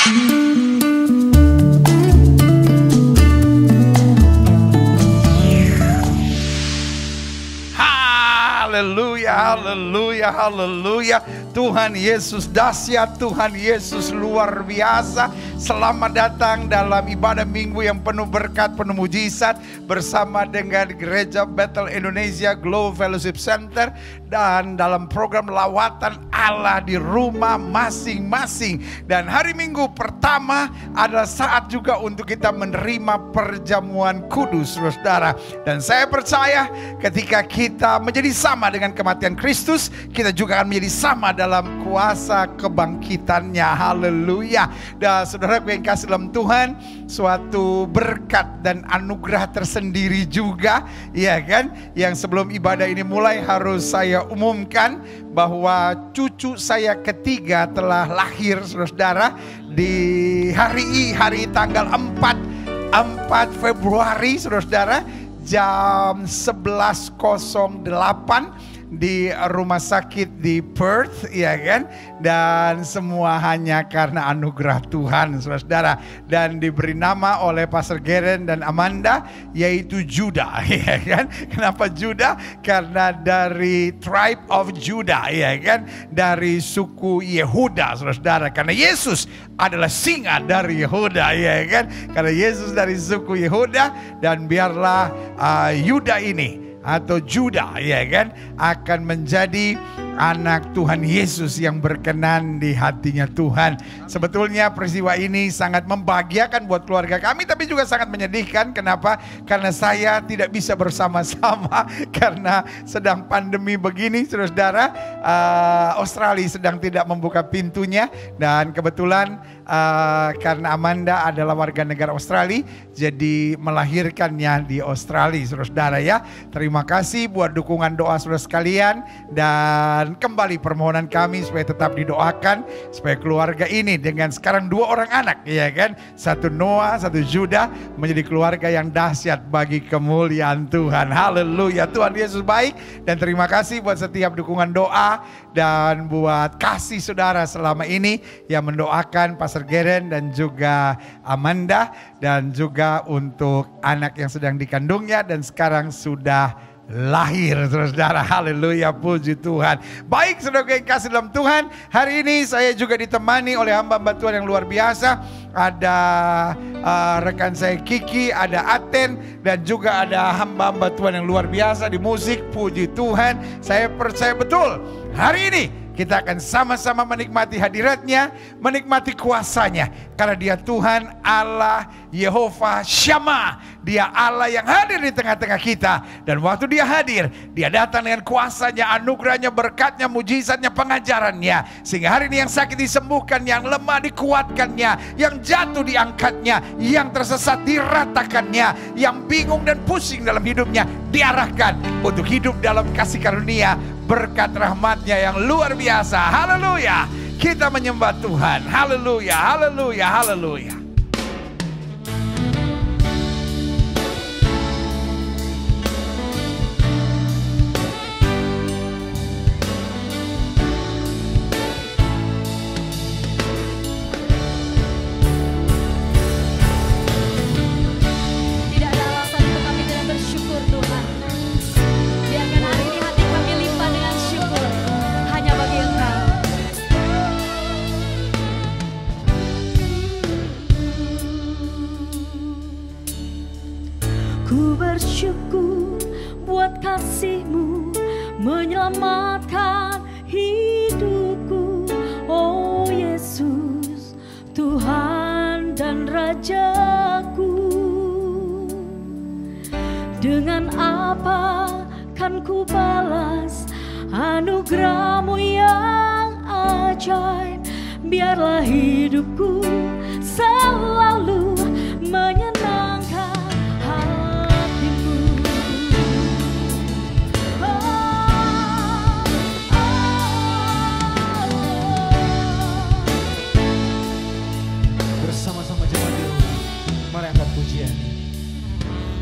Haleluya, haleluya, haleluya. Tuhan Yesus dahsyat, Tuhan Yesus luar biasa. Selamat datang dalam ibadah minggu yang penuh berkat, penuh mujizat bersama dengan Gereja Bethel Indonesia Glow Fellowship Center dan dalam program lawatan Allah di rumah masing-masing. Dan hari Minggu pertama adalah saat juga untuk kita menerima perjamuan kudus, saudara. Dan saya percaya ketika kita menjadi sama dengan kematian Kristus, kita juga akan menjadi sama dalam kuasa kebangkitannya. Haleluya. Dan saudara yang kasih dalam Tuhan, suatu berkat dan anugerah tersendiri juga, ya kan? Yang sebelum ibadah ini mulai harus saya umumkan bahwa cucu saya ketiga telah lahir, saudara, di hari tanggal 4 Februari, saudara, jam 11.08 di rumah sakit di Perth, ya kan? Dan semua hanya karena anugerah Tuhan, saudara. Dan diberi nama oleh Pastor Geren dan Amanda, yaitu Judah, ya kan? Kenapa Judah? Karena dari tribe of Judah, ya kan? Dari suku Yehuda, saudara. Karena Yesus adalah singa dari Yehuda, ya kan? Karena Yesus dari suku Yehuda, dan biarlah Yuda ini atau Judah, ya kan, akan menjadi anak Tuhan Yesus yang berkenan di hatinya Tuhan. Sebetulnya peristiwa ini sangat membahagiakan buat keluarga kami, tapi juga sangat menyedihkan. Kenapa? Karena saya tidak bisa bersama-sama karena sedang pandemi begini, saudara. Australia sedang tidak membuka pintunya, dan kebetulan karena Amanda adalah warga negara Australia, jadi melahirkannya di Australia, saudara ya. Terima kasih buat dukungan doa saudara sekalian, dan kembali permohonan kami supaya tetap didoakan supaya keluarga ini dengan sekarang 2 orang anak, ya kan, satu Noah, satu Judah, menjadi keluarga yang dahsyat bagi kemuliaan Tuhan. Haleluya, Tuhan Yesus baik, dan terima kasih buat setiap dukungan doa dan buat kasih saudara selama ini yang mendoakan Pastor Geren dan juga Amanda, dan juga untuk anak yang sedang dikandungnya dan sekarang sudah lahir, saudara. Haleluya, puji Tuhan. Baik, saudara yang kasih dalam Tuhan, hari ini saya juga ditemani oleh hamba-hamba Tuhan yang luar biasa. Ada rekan saya Kiki, ada Aten, dan juga ada hamba-hamba Tuhan yang luar biasa di musik. Puji Tuhan, saya percaya betul hari ini kita akan sama-sama menikmati hadiratnya, menikmati kuasanya. Karena dia Tuhan Allah Yehova Shammah. Dia Allah yang hadir di tengah-tengah kita. Dan waktu dia hadir, dia datang dengan kuasanya, anugerahnya, berkatnya, mujizatnya, pengajarannya. Sehingga hari ini yang sakit disembuhkan, yang lemah dikuatkannya, yang jatuh diangkatnya, yang tersesat diratakannya, yang bingung dan pusing dalam hidupnya diarahkan untuk hidup dalam kasih karunia, berkat rahmatnya yang luar biasa. Haleluya, kita menyembah Tuhan. Haleluya, haleluya, haleluya. Bersyukur buat kasih-Mu menyelamatkan hidupku, oh Yesus, Tuhan dan Rajaku. Dengan apa kan ku balas anugerah-Mu yang ajaib? Biarlah hidupku selalu menyenangkan pujian.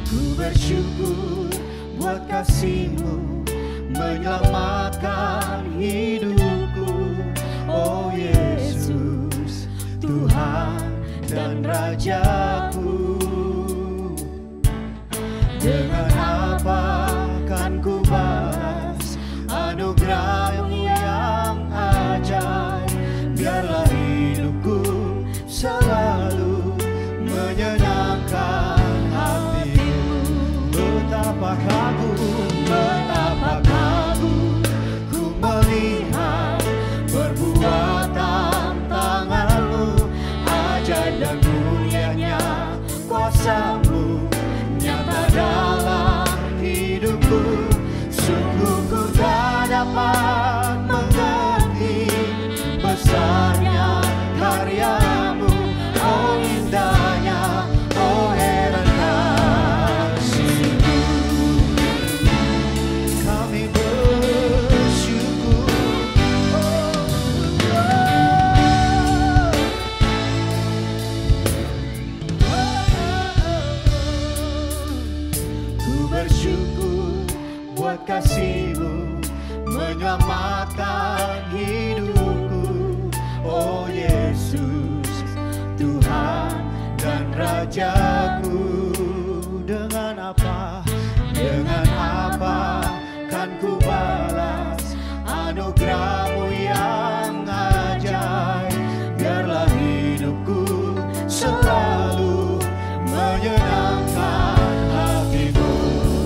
Ku bersyukur buat kasih-Mu menyelamatkan hidupku, oh Yesus, Tuhan dan Rajaku. Dengan apa kan ku balas anugerah-Mu yang ajaib? Biarlah hidupku selalu menyenangkan hati-Mu. Betapa kagum ku melihat perbuatan tangan-Mu, ajaib dan mulianya kuasa-Mu nyata dalam hidupku. Sungguh ku tak dapat mengerti besarnya karya-Mu, oh indahnya, oh heran kasih-Mu. Kami bersyukur, ku bersyukur buat kasih-Mu menyelamatkan hidupku. Oh Yesus, Tuhan dan Rajaku. Dengan apa kan ku balas anugerah-Mu yang ajaib? Biarlah hidupku selalu menyenangkan hati-Mu.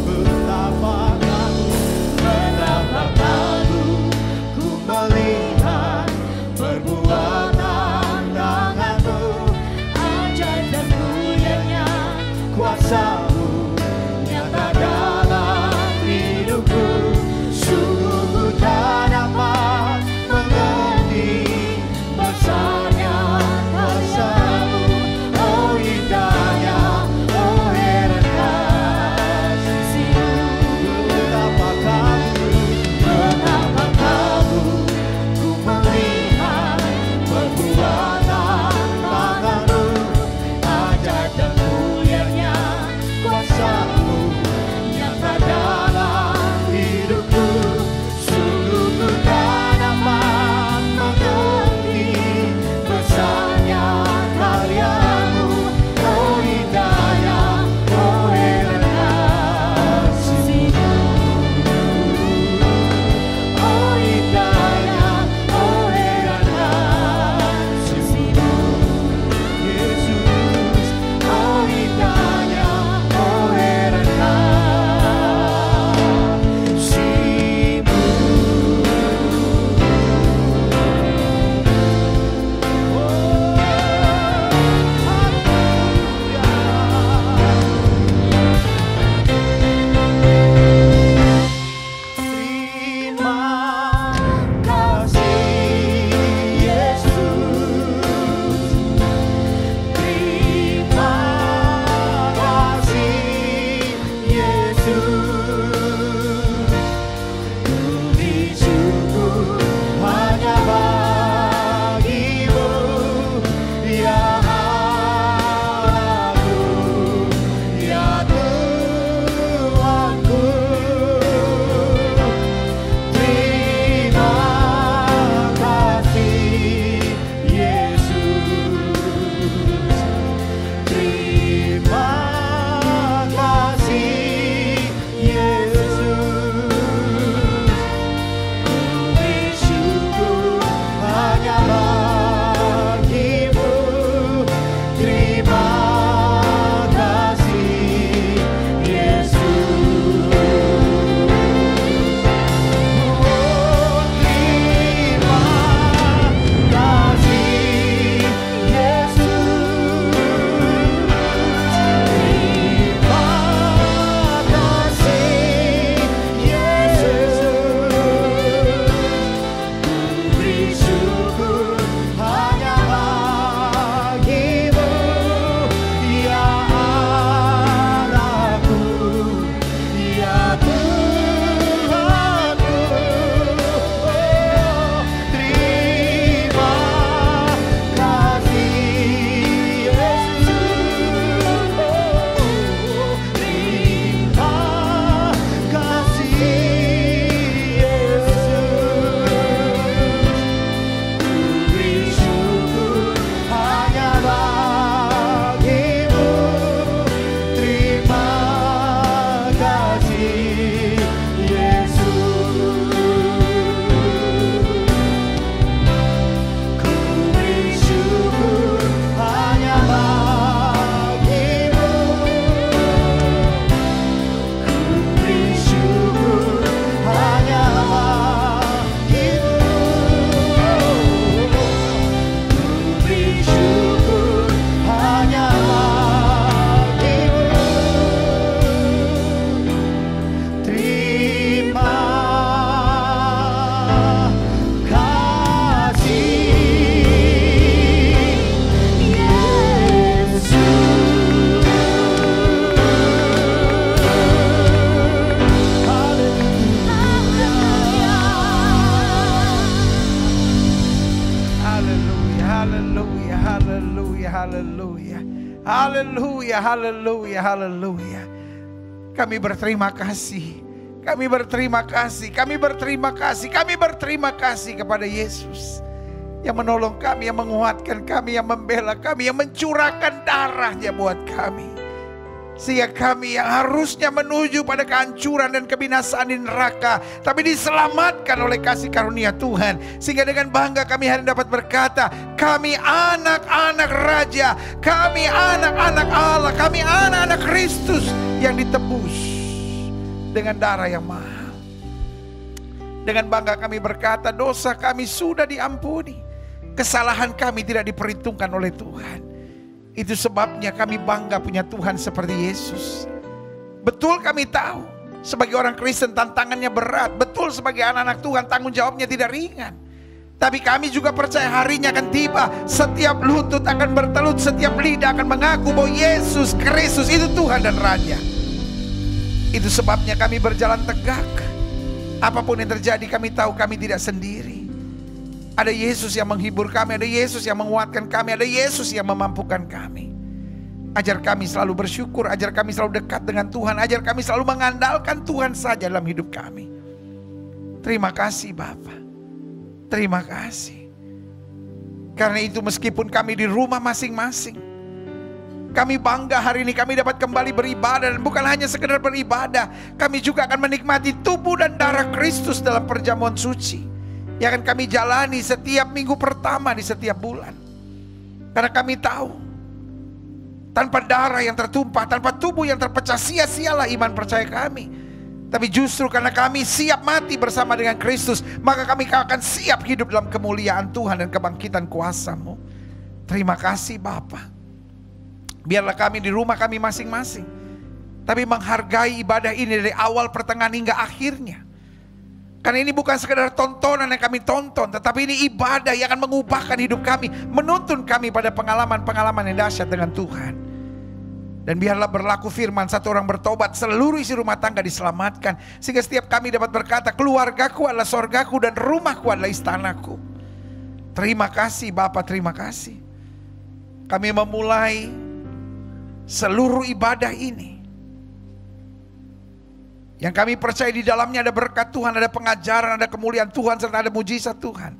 Betapa kagum ku melihat perbuatan tangan-Mu, ajaib dan mulianya haleluya, haleluya. Haleluya, haleluya, haleluya. Kami berterima kasih. Kami berterima kasih. Kami berterima kasih. Kami berterima kasih kepada Yesus yang menolong kami, yang menguatkan kami, yang membela kami, yang mencurahkan darahnya buat kami. Sehingga kami yang harusnya menuju pada kehancuran dan kebinasaan di neraka, tapi diselamatkan oleh kasih karunia Tuhan. Sehingga dengan bangga kami hari ini dapat berkata, kami anak-anak Raja, kami anak-anak Allah, kami anak-anak Kristus yang ditebus dengan darah yang mahal. Dengan bangga kami berkata, dosa kami sudah diampuni, kesalahan kami tidak diperhitungkan oleh Tuhan. Itu sebabnya kami bangga punya Tuhan seperti Yesus. Betul kami tahu sebagai orang Kristen tantangannya berat. Betul sebagai anak-anak Tuhan tanggung jawabnya tidak ringan. Tapi kami juga percaya harinya akan tiba. Setiap lutut akan bertelut, setiap lidah akan mengaku bahwa Yesus Kristus itu Tuhan dan Raja. Itu sebabnya kami berjalan tegak. Apapun yang terjadi kami tahu kami tidak sendiri. Ada Yesus yang menghibur kami, ada Yesus yang menguatkan kami, ada Yesus yang memampukan kami. Ajar kami selalu bersyukur, ajar kami selalu dekat dengan Tuhan, ajar kami selalu mengandalkan Tuhan saja dalam hidup kami. Terima kasih Bapa, terima kasih. Karena itu meskipun kami di rumah masing-masing, kami bangga hari ini kami dapat kembali beribadah. Dan bukan hanya sekedar beribadah, kami juga akan menikmati tubuh dan darah Kristus dalam perjamuan suci yang akan kami jalani setiap minggu pertama di setiap bulan. Karena kami tahu tanpa darah yang tertumpah, tanpa tubuh yang terpecah, sia-sialah iman percaya kami. Tapi justru karena kami siap mati bersama dengan Kristus, maka kami akan siap hidup dalam kemuliaan Tuhan dan kebangkitan kuasa-Mu. Terima kasih Bapa. Biarlah kami di rumah kami masing-masing, tapi menghargai ibadah ini dari awal, pertengahan hingga akhirnya. Karena ini bukan sekedar tontonan yang kami tonton, tetapi ini ibadah yang akan mengubahkan hidup kami, menuntun kami pada pengalaman-pengalaman yang dahsyat dengan Tuhan. Dan biarlah berlaku firman, satu orang bertobat, seluruh isi rumah tangga diselamatkan. Sehingga setiap kami dapat berkata, keluargaku adalah sorgaku dan rumahku adalah istanaku. Terima kasih Bapa, terima kasih. Kami memulai seluruh ibadah ini yang kami percaya di dalamnya ada berkat Tuhan, ada pengajaran, ada kemuliaan Tuhan, serta ada mujizat Tuhan.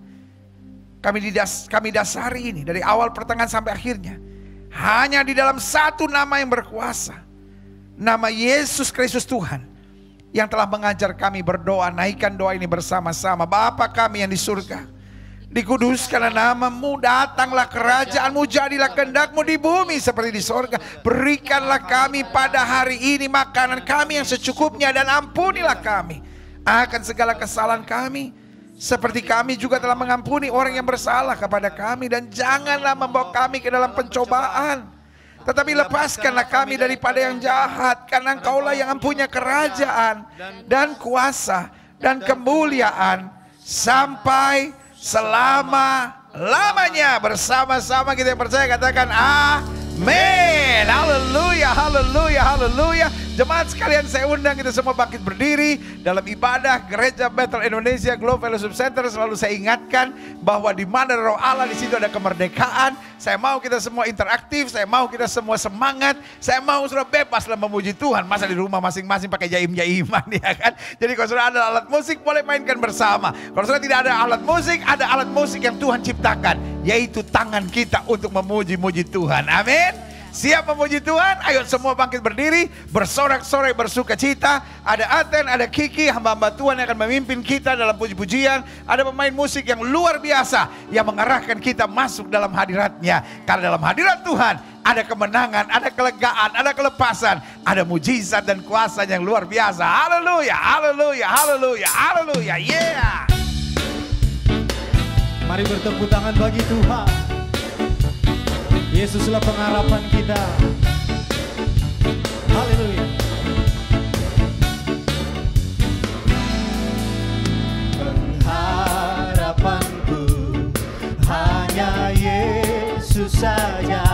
Kami dasari ini dari awal, pertengahan sampai akhirnya hanya di dalam satu nama yang berkuasa, nama Yesus Kristus Tuhan, yang telah mengajar kami berdoa. Naikkan doa ini bersama-sama. Bapa kami yang di surga, dikuduskanlah nama-Mu, datanglah kerajaan-Mu, jadilah kehendak-Mu di bumi seperti di sorga. Berikanlah kami pada hari ini makanan kami yang secukupnya, dan ampunilah kami akan segala kesalahan kami, seperti kami juga telah mengampuni orang yang bersalah kepada kami. Dan janganlah membawa kami ke dalam pencobaan, tetapi lepaskanlah kami daripada yang jahat. Karena Engkaulah yang mempunyai kerajaan dan kuasa dan kemuliaan sampai selama-lamanya. Bersama-sama kita yang percaya katakan amin. Haleluya, haleluya, haleluya. Jemaat sekalian, saya undang kita semua bangkit berdiri dalam ibadah Gereja Bethel Indonesia Globe Fellowship Center. Selalu saya ingatkan bahwa di mana Roh Allah, di situ ada kemerdekaan. Saya mau kita semua interaktif, saya mau kita semua semangat, saya mau sudah bebas dalam memuji Tuhan. Masa di rumah masing-masing pakai jaim-jaiman, ya kan? Jadi kalau sudah ada alat musik, boleh mainkan bersama. Kalau sudah tidak ada alat musik, ada alat musik yang Tuhan ciptakan, yaitu tangan kita untuk memuji-muji Tuhan. Amin. Siap memuji Tuhan? Ayo semua bangkit berdiri, bersorak-sorai bersuka cita. Ada Aten, ada Kiki, hamba-hamba Tuhan yang akan memimpin kita dalam puji-pujian. Ada pemain musik yang luar biasa yang mengarahkan kita masuk dalam hadirat-Nya. Karena dalam hadirat Tuhan ada kemenangan, ada kelegaan, ada kelepasan, ada mujizat dan kuasa yang luar biasa. Haleluya, haleluya, haleluya, haleluya, yeah. Mari bertepuk tangan bagi Tuhan. Yesuslah pengharapan kita. Haleluya. Pengharapanku hanya Yesus saja,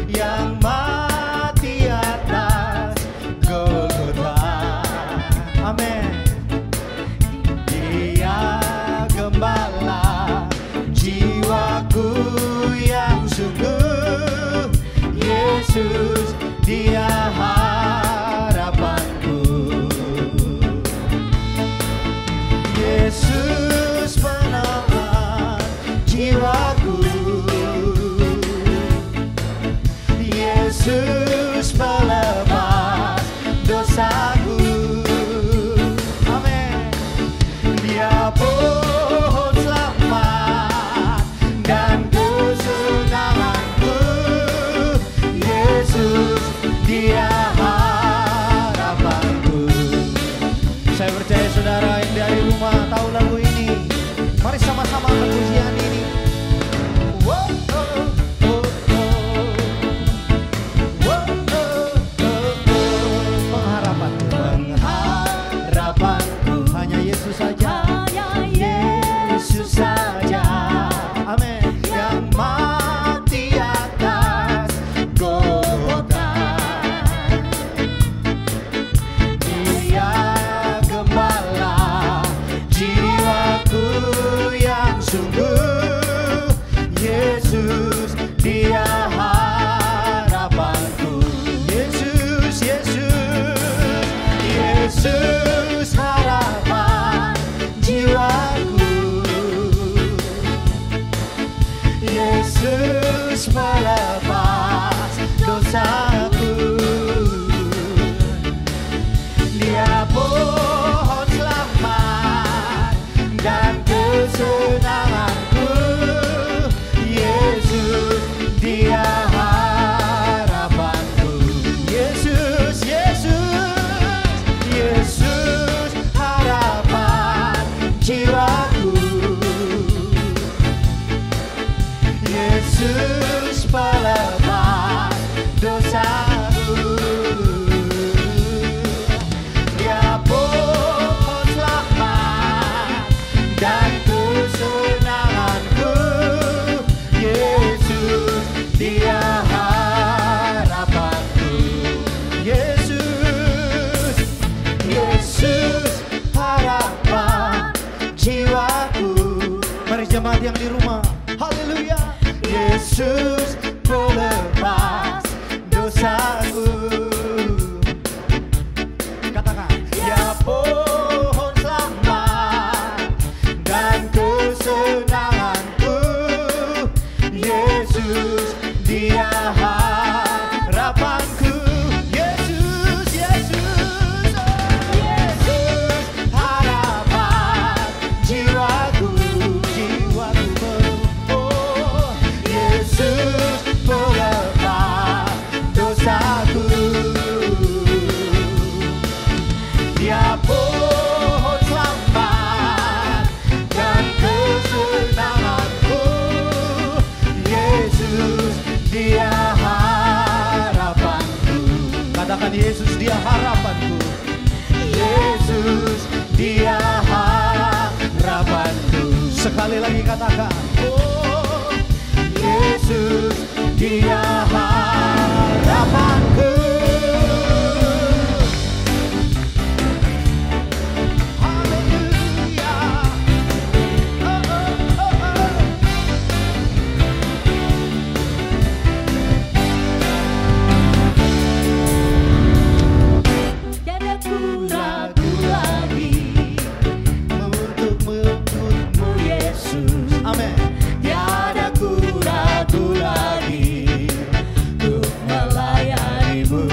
yang mati atas Golgota. Amin. Dia gembala jiwaku yang Yesus, Dia harapanku. Yesus penolong jiwaku. Yesus pelepas dosaku. Amin. Dia pohon selamat dan kesenanganku. Yesus, Dia harapanku. Saya percaya saudara yang dari rumah tahu lagu ini. Mari sama-sama angkat pujian ini. Wow, oh, oh, oh. Wow, oh, oh, oh. Pengharapanku hanya Yesus saja. Yesus saja. Amin. Yang mati atas Golgota. Dia gembala jiwaku yang sungguh. Yesus, Dia harapanku. Yesus, Yesus, Yesus harapan jiwaku. Yesus melepas dosaku. Dia pohon selamat dan kesenanganku. Yesus, Dia harapanku. Yesus, Yesus, Yesus harapan jiwaku. Yesus pelepas dosaku. Dia pohon selamat dan kesenanganku. Yesus, Dia harapanku. Yesus, Yesus harapan jiwaku. Mari jemaat yang di rumah, haleluya. Yesus pelepas dosaku. Katakan, Dia pohon selamat dan kesenanganku. Yesus, Dia harapanku. Yesus, Yesus, Yesus harapan jiwaku. Jiwaku oh, Yesus pelepas dosaku. Dia pohon selamat dan kesenanganku. Yesus, Dia harapanku. Katakan, Yesus, Dia harapanku. Yesus, Dia harapanku. Sekali lagi katakan, oh, Yesus, Dia harapanku. Haleluya. Oh, oh, oh, oh. Dadaku Ragu lagi untuk menyebutmu Yesus. Amin. Tiada ku ragu lagi untuk melayanimu.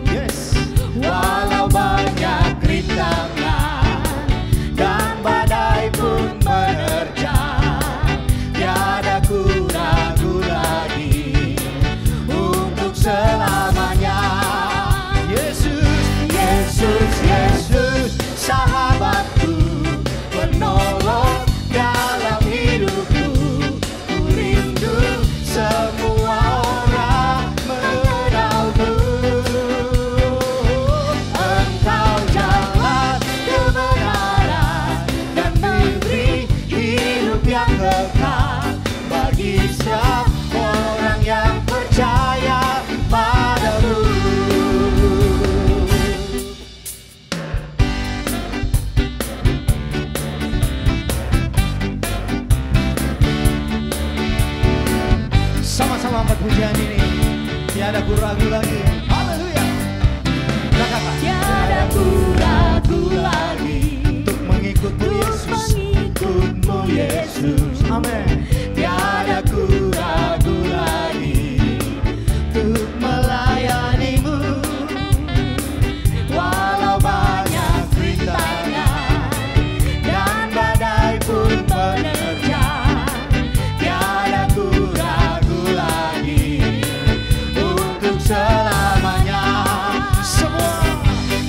Yes. Walau banyak rintangan dan badai pun menerjang, tiada ku ragu lagi untuk selamanya. Yesus, Yesus, Yesus, sahabatku, penolong dalam hidupku. Ku rindu semua orang mengenalmu. Engkau jalan kebenaran dan memberi hidup yang kekal bagi setiap orang yang percaya padamu. Sama-sama angkat pujian ini. Tiada ku ragu lagi. Haleluya. Tiada ku ragu lagi Untuk mengikutmu Yesus. mengikutmu Yesus. Amin. Tiada ku ragu lagi Untuk melayanimu. walau banyak rintangan dan badai pun menerjang. Tiada ku ragu lagi untuk selamanya. Semua.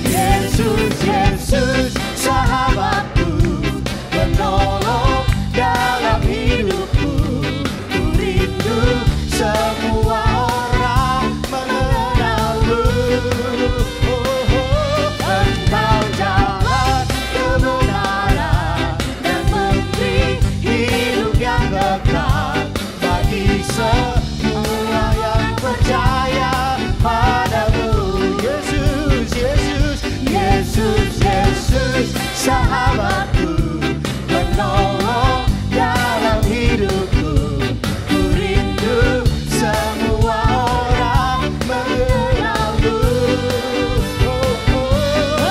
Yesus, Yesus, sahabatku, penolong dalam hidupku. Ku rindu semua orang mengenalmu. Engkau jalan kebenaran dan memberi hidup yang kekal bagi semua yang percaya padamu. Yesus, Yesus, Yesus, Yesus, sahabatku, penolong dalam hidupku. Ku rindu semua orang mengenalmu.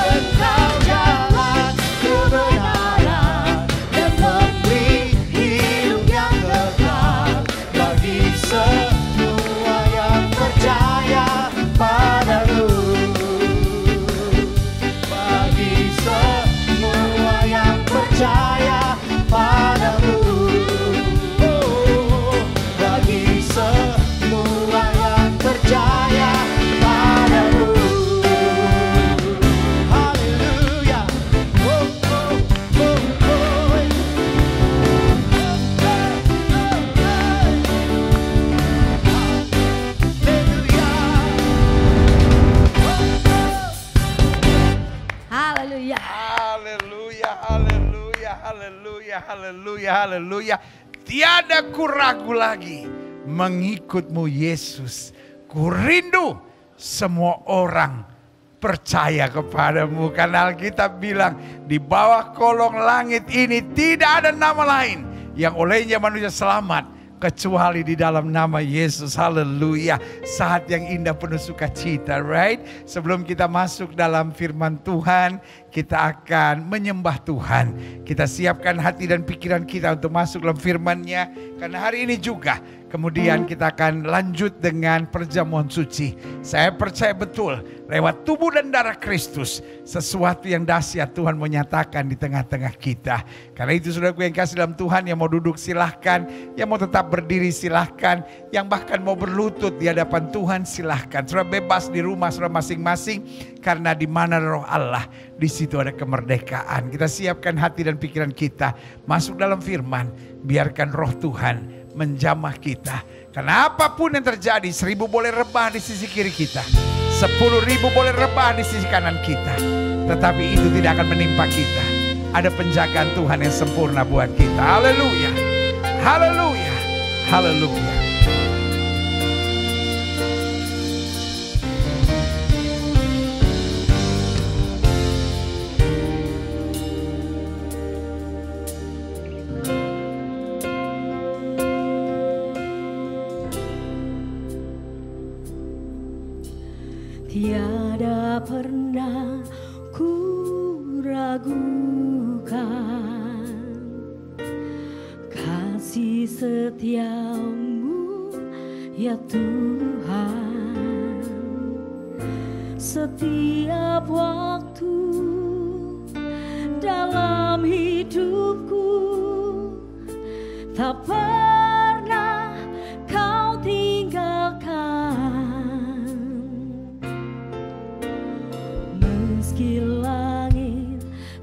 Engkau jalan kebenaran dan memberi hidup yang kekal bagi semua yang percaya padamu. Bagi semua yang percaya padamu. Bagi semua yang percaya padamu. haleluya. Haleluya. Haleluya, haleluya, haleluya, haleluya, haleluya. Tiada ku ragu lagi mengikutmu Yesus. Ku rindu semua orang percaya kepadamu. Karena Alkitab bilang di bawah kolong langit ini tidak ada nama lain yang olehnya manusia selamat kecuali di dalam nama Yesus. Haleluya. Saat yang indah penuh sukacita, right? Sebelum kita masuk dalam firman Tuhan, kita akan menyembah Tuhan. Kita siapkan hati dan pikiran kita untuk masuk dalam firman-Nya. Karena hari ini juga kemudian kita akan lanjut dengan perjamuan suci. Saya percaya betul lewat tubuh dan darah Kristus sesuatu yang dahsyat Tuhan menyatakan di tengah-tengah kita. Karena itu saudaraku yang kasih dalam Tuhan, yang mau duduk silahkan, yang mau tetap berdiri silahkan, yang bahkan mau berlutut di hadapan Tuhan silahkan. Saudara bebas di rumah saudara masing-masing, karena di mana roh Allah di situ ada kemerdekaan. Kita siapkan hati dan pikiran kita masuk dalam firman, biarkan roh Tuhan menjamah kita. Karena apapun yang terjadi, 1000 boleh rebah di sisi kiri kita, 10.000 boleh rebah di sisi kanan kita, tetapi itu tidak akan menimpa kita. Ada penjagaan Tuhan yang sempurna buat kita. Haleluya, haleluya, haleluya. Tiada pernah ku ragukan kasih setiamu ya Tuhan. Setiap waktu dalam hidupku tak pernah kau tinggalkan. Meski langit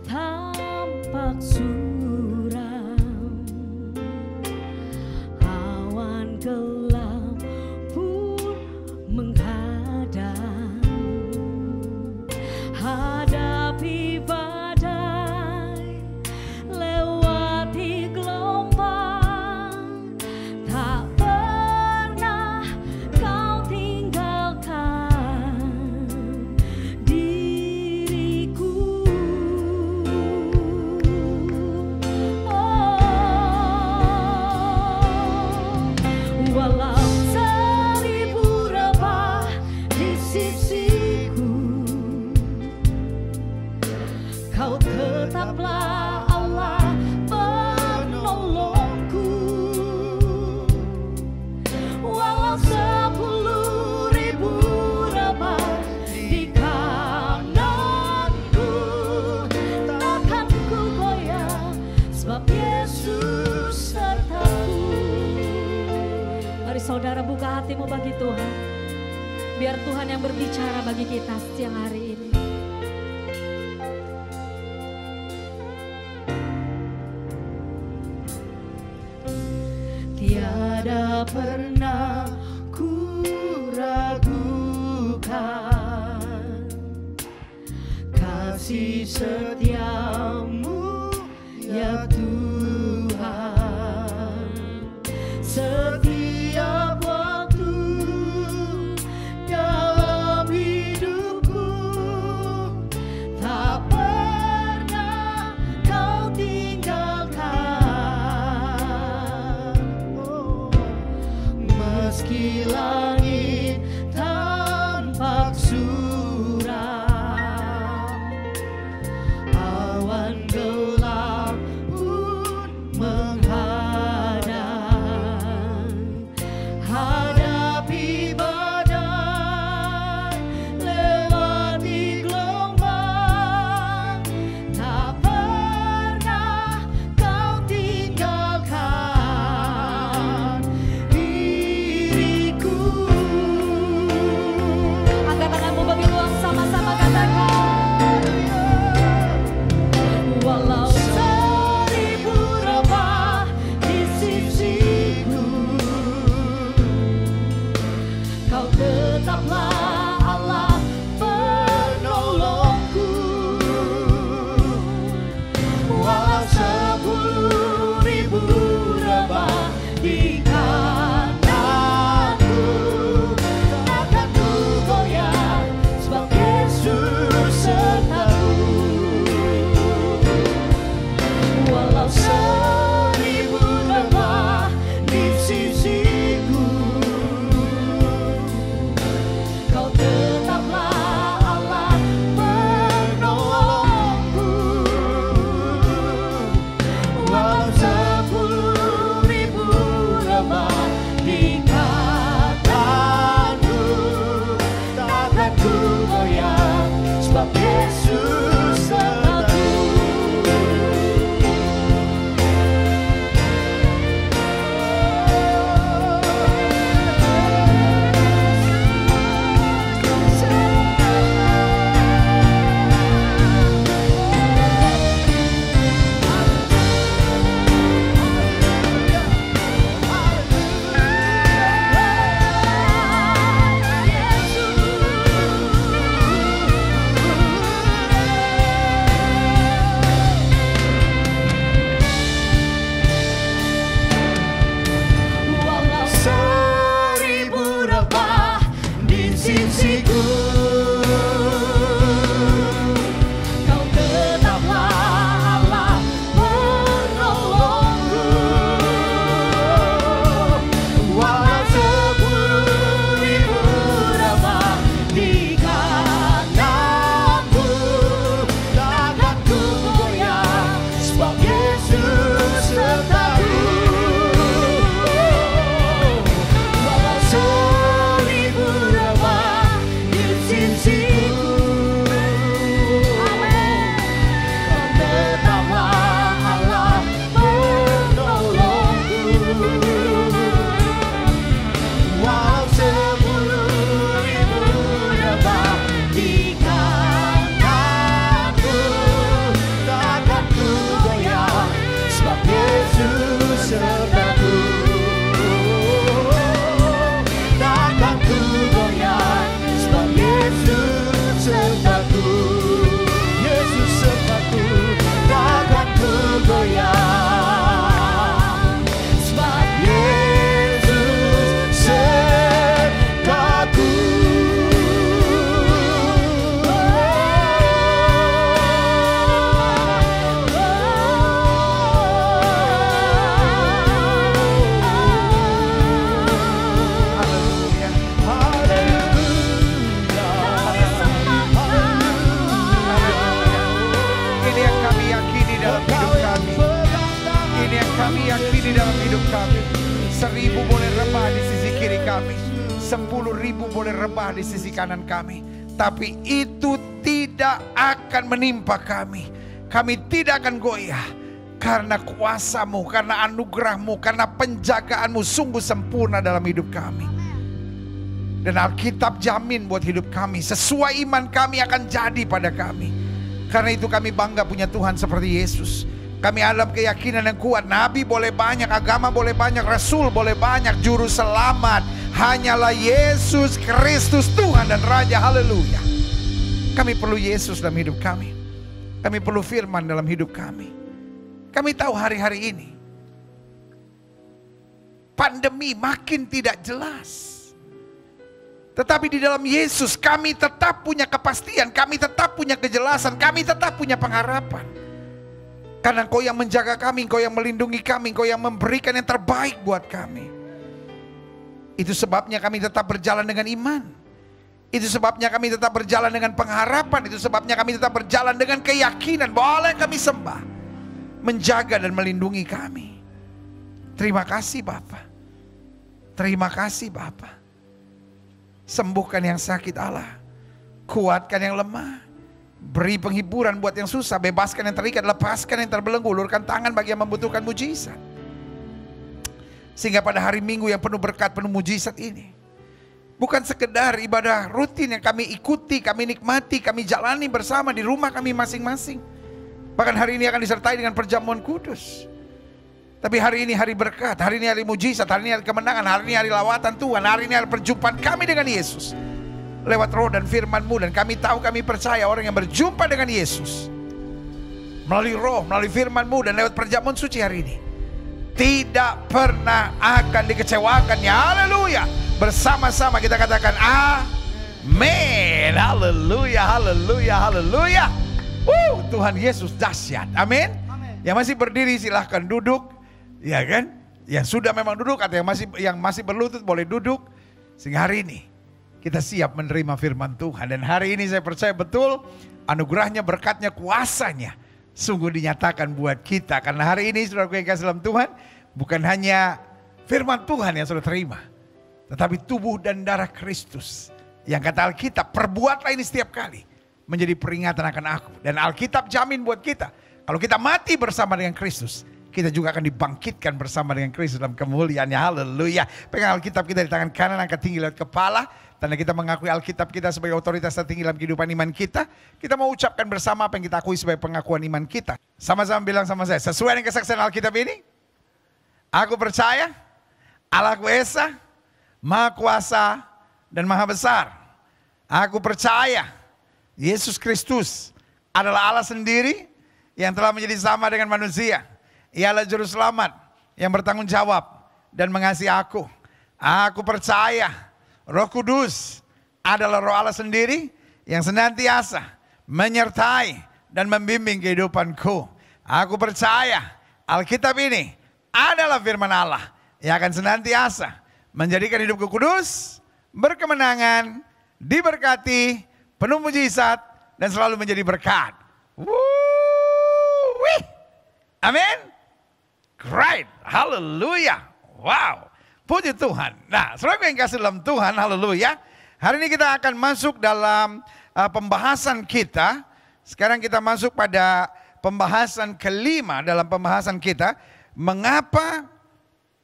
tampak suram, awan gelap pun menghadang. Hadapi badai, lewati gelombang, Saudara buka hatimu bagi Tuhan. Biar Tuhan yang berbicara bagi kita siang hari ini. Tiada pernah ku ragukan kasih setiamu ya Tuhan. Setiap waktu dalam hidupku tak pernah kau tinggalkan. Meski langit tampak suram, awan gelap pun menghadang. Hadapi badai, lewati gelombang, tak pernah kau tinggalkan diriku. Angkat tanganmu bagi Tuhan, sama-sama katakan. Walau seribu rebah di sisiku, kau tetaplah Allah penolongku. Walau 10.000 rebah di kananku, takkan ku goyah sebab Yesus sertaku. Walau 1000 rebah di sisiku, kau tetaplah Allah penolongku. Walau 10.000 rebah di kananku, takkan ku goyah sebab Yesus sertaku. Walau 1000 rebah di sisiku, kau tetaplah Allah penolongku. Walau 10.000 rebah di kananku, takkan ku goyah sebab Yesus sertaku. Walau 1000 rebah di sisiku, kau tetaplah Allah penolongku. Walau 10.000 rebah di kananku, takkan ku goyah sebab Yesus sertaku. Takkan ku goyah sebab Yesus sertaku. Yesus sertaku. Takkan ku goyah sebab Yesus sertaku. Haleluya. Ini yang kami yakini dalam hidup kami. Ini yang kami yakini dalam hidup kami. 1000 boleh rebah di sisi kiri kami, 10.000 boleh rebah di sisi kanan kami, tapi itu tidak akan menimpa kami. Kami tidak akan goyah Karena kuasa-Mu, karena anugerah-Mu, karena penjagaanmu sungguh sempurna dalam hidup kami. Dan Alkitab jamin buat hidup kami, sesuai iman kami akan jadi pada kami. Karena itu kami bangga punya Tuhan seperti Yesus. Kami dalam keyakinan yang kuat, nabi boleh banyak, agama boleh banyak, rasul boleh banyak, juru selamat hanyalah Yesus Kristus Tuhan dan Raja. Haleluya. Kami perlu Yesus dalam hidup kami. Kami perlu firman dalam hidup kami. Kami tahu hari-hari ini pandemi makin tidak jelas. Tetapi di dalam Yesus kami tetap punya kepastian, kami tetap punya kejelasan, kami tetap punya pengharapan. Karena Engkau yang menjaga kami, Engkau yang melindungi kami, Engkau yang memberikan yang terbaik buat kami. Itu sebabnya kami tetap berjalan dengan iman. Itu sebabnya kami tetap berjalan dengan pengharapan. Itu sebabnya kami tetap berjalan dengan keyakinan bahwa Allah yang kami sembah menjaga dan melindungi kami. Terima kasih Bapa. Terima kasih Bapa. Sembuhkan yang sakit Allah. Kuatkan yang lemah. Beri penghiburan buat yang susah. Bebaskan yang terikat. Lepaskan yang terbelenggu. Ulurkan tangan bagi yang membutuhkan mujizat. Sehingga pada hari Minggu yang penuh berkat, penuh mujizat ini, bukan sekedar ibadah rutin yang kami ikuti, kami nikmati, kami jalani bersama di rumah kami masing-masing. Bahkan hari ini akan disertai dengan perjamuan kudus. Tapi hari ini hari berkat, hari ini hari mujizat, hari ini hari kemenangan, hari ini hari lawatan Tuhan, hari ini hari perjumpaan kami dengan Yesus. Lewat roh dan firman-Mu, dan kami tahu, kami percaya orang yang berjumpa dengan Yesus melalui roh, melalui firman-Mu, dan lewat perjamuan suci hari ini tidak pernah akan dikecewakan. Ya haleluya. Bersama-sama kita katakan amin. Haleluya, haleluya, haleluya. Tuhan Yesus dahsyat. Amin. Yang masih berdiri silahkan duduk. Ya kan? Yang sudah memang duduk atau yang masih berlutut boleh duduk. Sehingga hari ini kita siap menerima firman Tuhan. Dan hari ini saya percaya betul anugerahnya, berkatnya, kuasanya sungguh dinyatakan buat kita. Karena hari ini saudara yang kasih dalam Tuhan, bukan hanya firman Tuhan yang sudah terima, tetapi tubuh dan darah Kristus. Yang kata Alkitab, perbuatlah ini setiap kali menjadi peringatan akan aku. Dan Alkitab jamin buat kita, kalau kita mati bersama dengan Kristus, kita juga akan dibangkitkan bersama dengan Kristus dalam kemuliaannya. Haleluya. Pegang Alkitab kita di tangan kanan, angkat tinggi lewat kepala. Tanda kita mengakui Alkitab kita sebagai otoritas tertinggi dalam kehidupan iman kita. Kita mau ucapkan bersama apa yang kita akui sebagai pengakuan iman kita. Sama-sama bilang sama saya, sesuai dengan kesaksian Alkitab ini, aku percaya Allahku Esa, Maha Kuasa dan Maha Besar. Aku percaya Yesus Kristus adalah Allah sendiri yang telah menjadi sama dengan manusia. Ia adalah juru selamat yang bertanggung jawab dan mengasihi aku. Aku percaya Roh Kudus adalah Roh Allah sendiri yang senantiasa menyertai dan membimbing kehidupanku. Aku percaya Alkitab ini adalah firman Allah yang akan senantiasa menjadikan hidupku kudus, berkemenangan, diberkati, penuh mujizat, dan selalu menjadi berkat. Amin. Great. Haleluya. Wow. Puji Tuhan. Nah, saudara yang kasih dalam Tuhan, haleluya. Hari ini kita akan masuk dalam pembahasan kita. Sekarang kita masuk pada pembahasan kelima dalam pembahasan kita. Mengapa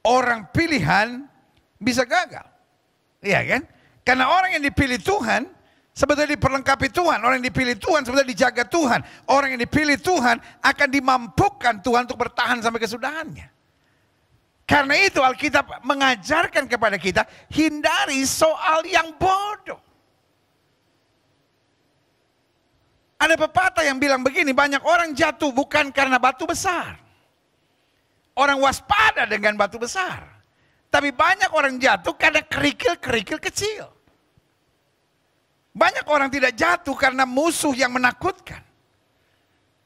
orang pilihan bisa gagal? Iya kan? Karena orang yang dipilih Tuhan sebetulnya diperlengkapi Tuhan. Orang yang dipilih Tuhan sebetulnya dijaga Tuhan. Orang yang dipilih Tuhan akan dimampukan Tuhan untuk bertahan sampai kesudahannya. Karena itu Alkitab mengajarkan kepada kita, hindari soal yang bodoh. Ada pepatah yang bilang begini, banyak orang jatuh bukan karena batu besar. Orang waspada dengan batu besar. Tapi banyak orang jatuh karena kerikil-kerikil kecil. Banyak orang tidak jatuh karena musuh yang menakutkan.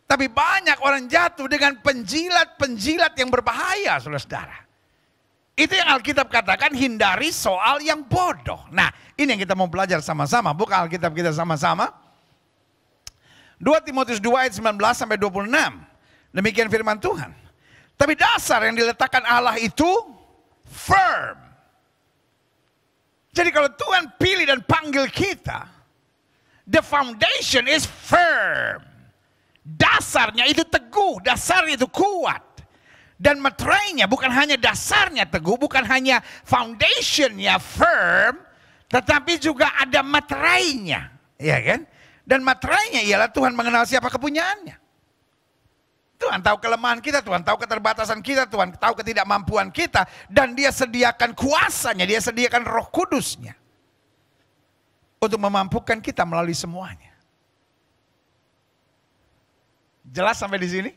Tapi banyak orang jatuh dengan penjilat-penjilat yang berbahaya, saudara-saudara. Itu yang Alkitab katakan, hindari soal yang bodoh. Nah, ini yang kita mau belajar sama-sama. Buka Alkitab kita sama-sama. 2 Timotius 2 ayat 19 sampai 26. Demikian firman Tuhan. Tapi dasar yang diletakkan Allah itu firm. Jadi kalau Tuhan pilih dan panggil kita, the foundation is firm. Dasarnya itu teguh, dasarnya itu kuat. Dan materainya bukan hanya dasarnya teguh, bukan hanya foundationnya firm, tetapi juga ada materainya, ya kan? Dan materainya ialah Tuhan mengenal siapa kepunyaannya. Tuhan tahu kelemahan kita, Tuhan tahu keterbatasan kita, Tuhan tahu ketidakmampuan kita, dan Dia sediakan kuasanya, Dia sediakan Roh Kudusnya untuk memampukan kita melalui semuanya. Jelas sampai di sini?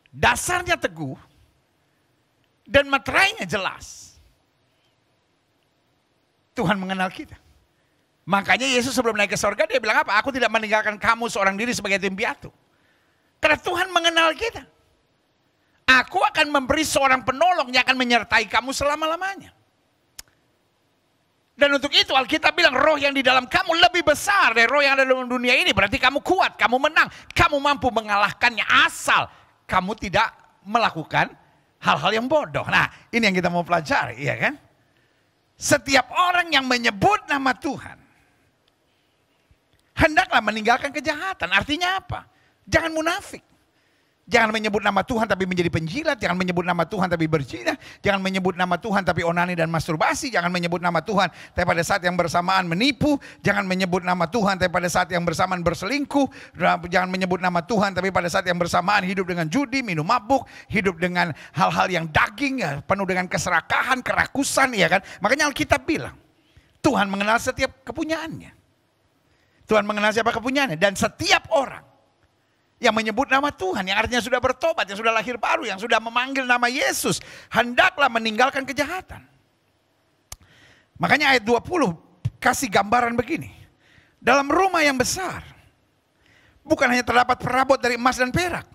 Dasarnya teguh dan materainya jelas. Tuhan mengenal kita. Makanya Yesus sebelum naik ke sorga dia bilang apa? Aku tidak meninggalkan kamu seorang diri sebagai yatim piatu. Karena Tuhan mengenal kita. Aku akan memberi seorang penolong yang akan menyertai kamu selama-lamanya. Dan untuk itu Alkitab bilang roh yang di dalam kamu lebih besar dari roh yang ada dalam dunia ini. Berarti kamu kuat, kamu menang, kamu mampu mengalahkannya asal kamu tidak melakukan hal-hal yang bodoh. Nah, ini yang kita mau pelajari, ya kan? Setiap orang yang menyebut nama Tuhan hendaklah meninggalkan kejahatan. Artinya apa? Jangan munafik. Jangan menyebut nama Tuhan tapi menjadi penjilat. Jangan menyebut nama Tuhan tapi berzina. Jangan menyebut nama Tuhan tapi onani dan masturbasi. Jangan menyebut nama Tuhan tapi pada saat yang bersamaan menipu. Jangan menyebut nama Tuhan tapi pada saat yang bersamaan berselingkuh. Jangan menyebut nama Tuhan tapi pada saat yang bersamaan hidup dengan judi, minum mabuk. Hidup dengan hal-hal yang daging, ya, penuh dengan keserakahan, kerakusan. Ya kan? Makanya Alkitab bilang Tuhan mengenal setiap kepunyaannya. Tuhan mengenal siapa kepunyaannya. Dan setiap orang yang menyebut nama Tuhan, yang artinya sudah bertobat, yang sudah lahir baru, yang sudah memanggil nama Yesus, hendaklah meninggalkan kejahatan. Makanya ayat 20 kasih gambaran begini. Dalam rumah yang besar, bukan hanya terdapat perabot dari emas dan perak,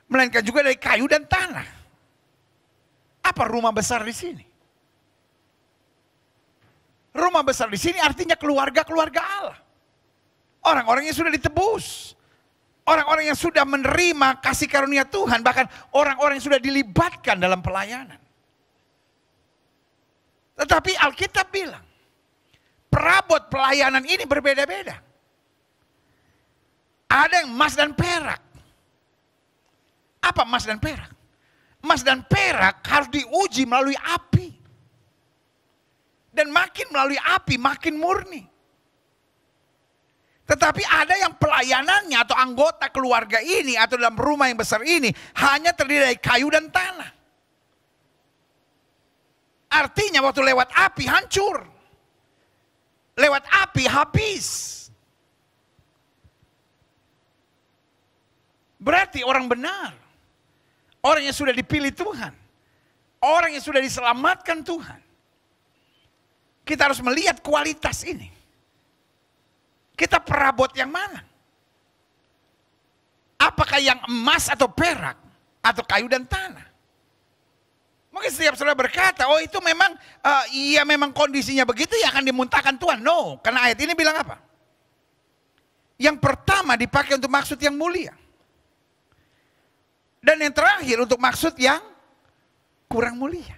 melainkan juga dari kayu dan tanah. Apa rumah besar di sini? Rumah besar di sini artinya keluarga-keluarga Allah. Orang-orang yang sudah ditebus. Orang-orang yang sudah menerima kasih karunia Tuhan. Bahkan orang-orang yang sudah dilibatkan dalam pelayanan. Tetapi Alkitab bilang, perabot pelayanan ini berbeda-beda. Ada yang emas dan perak. Apa emas dan perak? Emas dan perak harus diuji melalui api. Dan makin melalui api, makin murni. Tetapi ada yang pelayanannya atau anggota keluarga ini atau dalam rumah yang besar ini hanya terdiri dari kayu dan tanah. Artinya waktu lewat api hancur. Lewat api habis. Berarti orang benar. Orang yang sudah dipilih Tuhan. Orang yang sudah diselamatkan Tuhan. Kita harus melihat kualitas ini. Kita perabot yang mana? Apakah yang emas atau perak? Atau kayu dan tanah? Mungkin setiap saudara berkata, oh itu memang, iya memang kondisinya begitu ya akan dimuntahkan Tuhan. No, karena ayat ini bilang apa? Yang pertama dipakai untuk maksud yang mulia. Dan yang terakhir untuk maksud yang kurang mulia.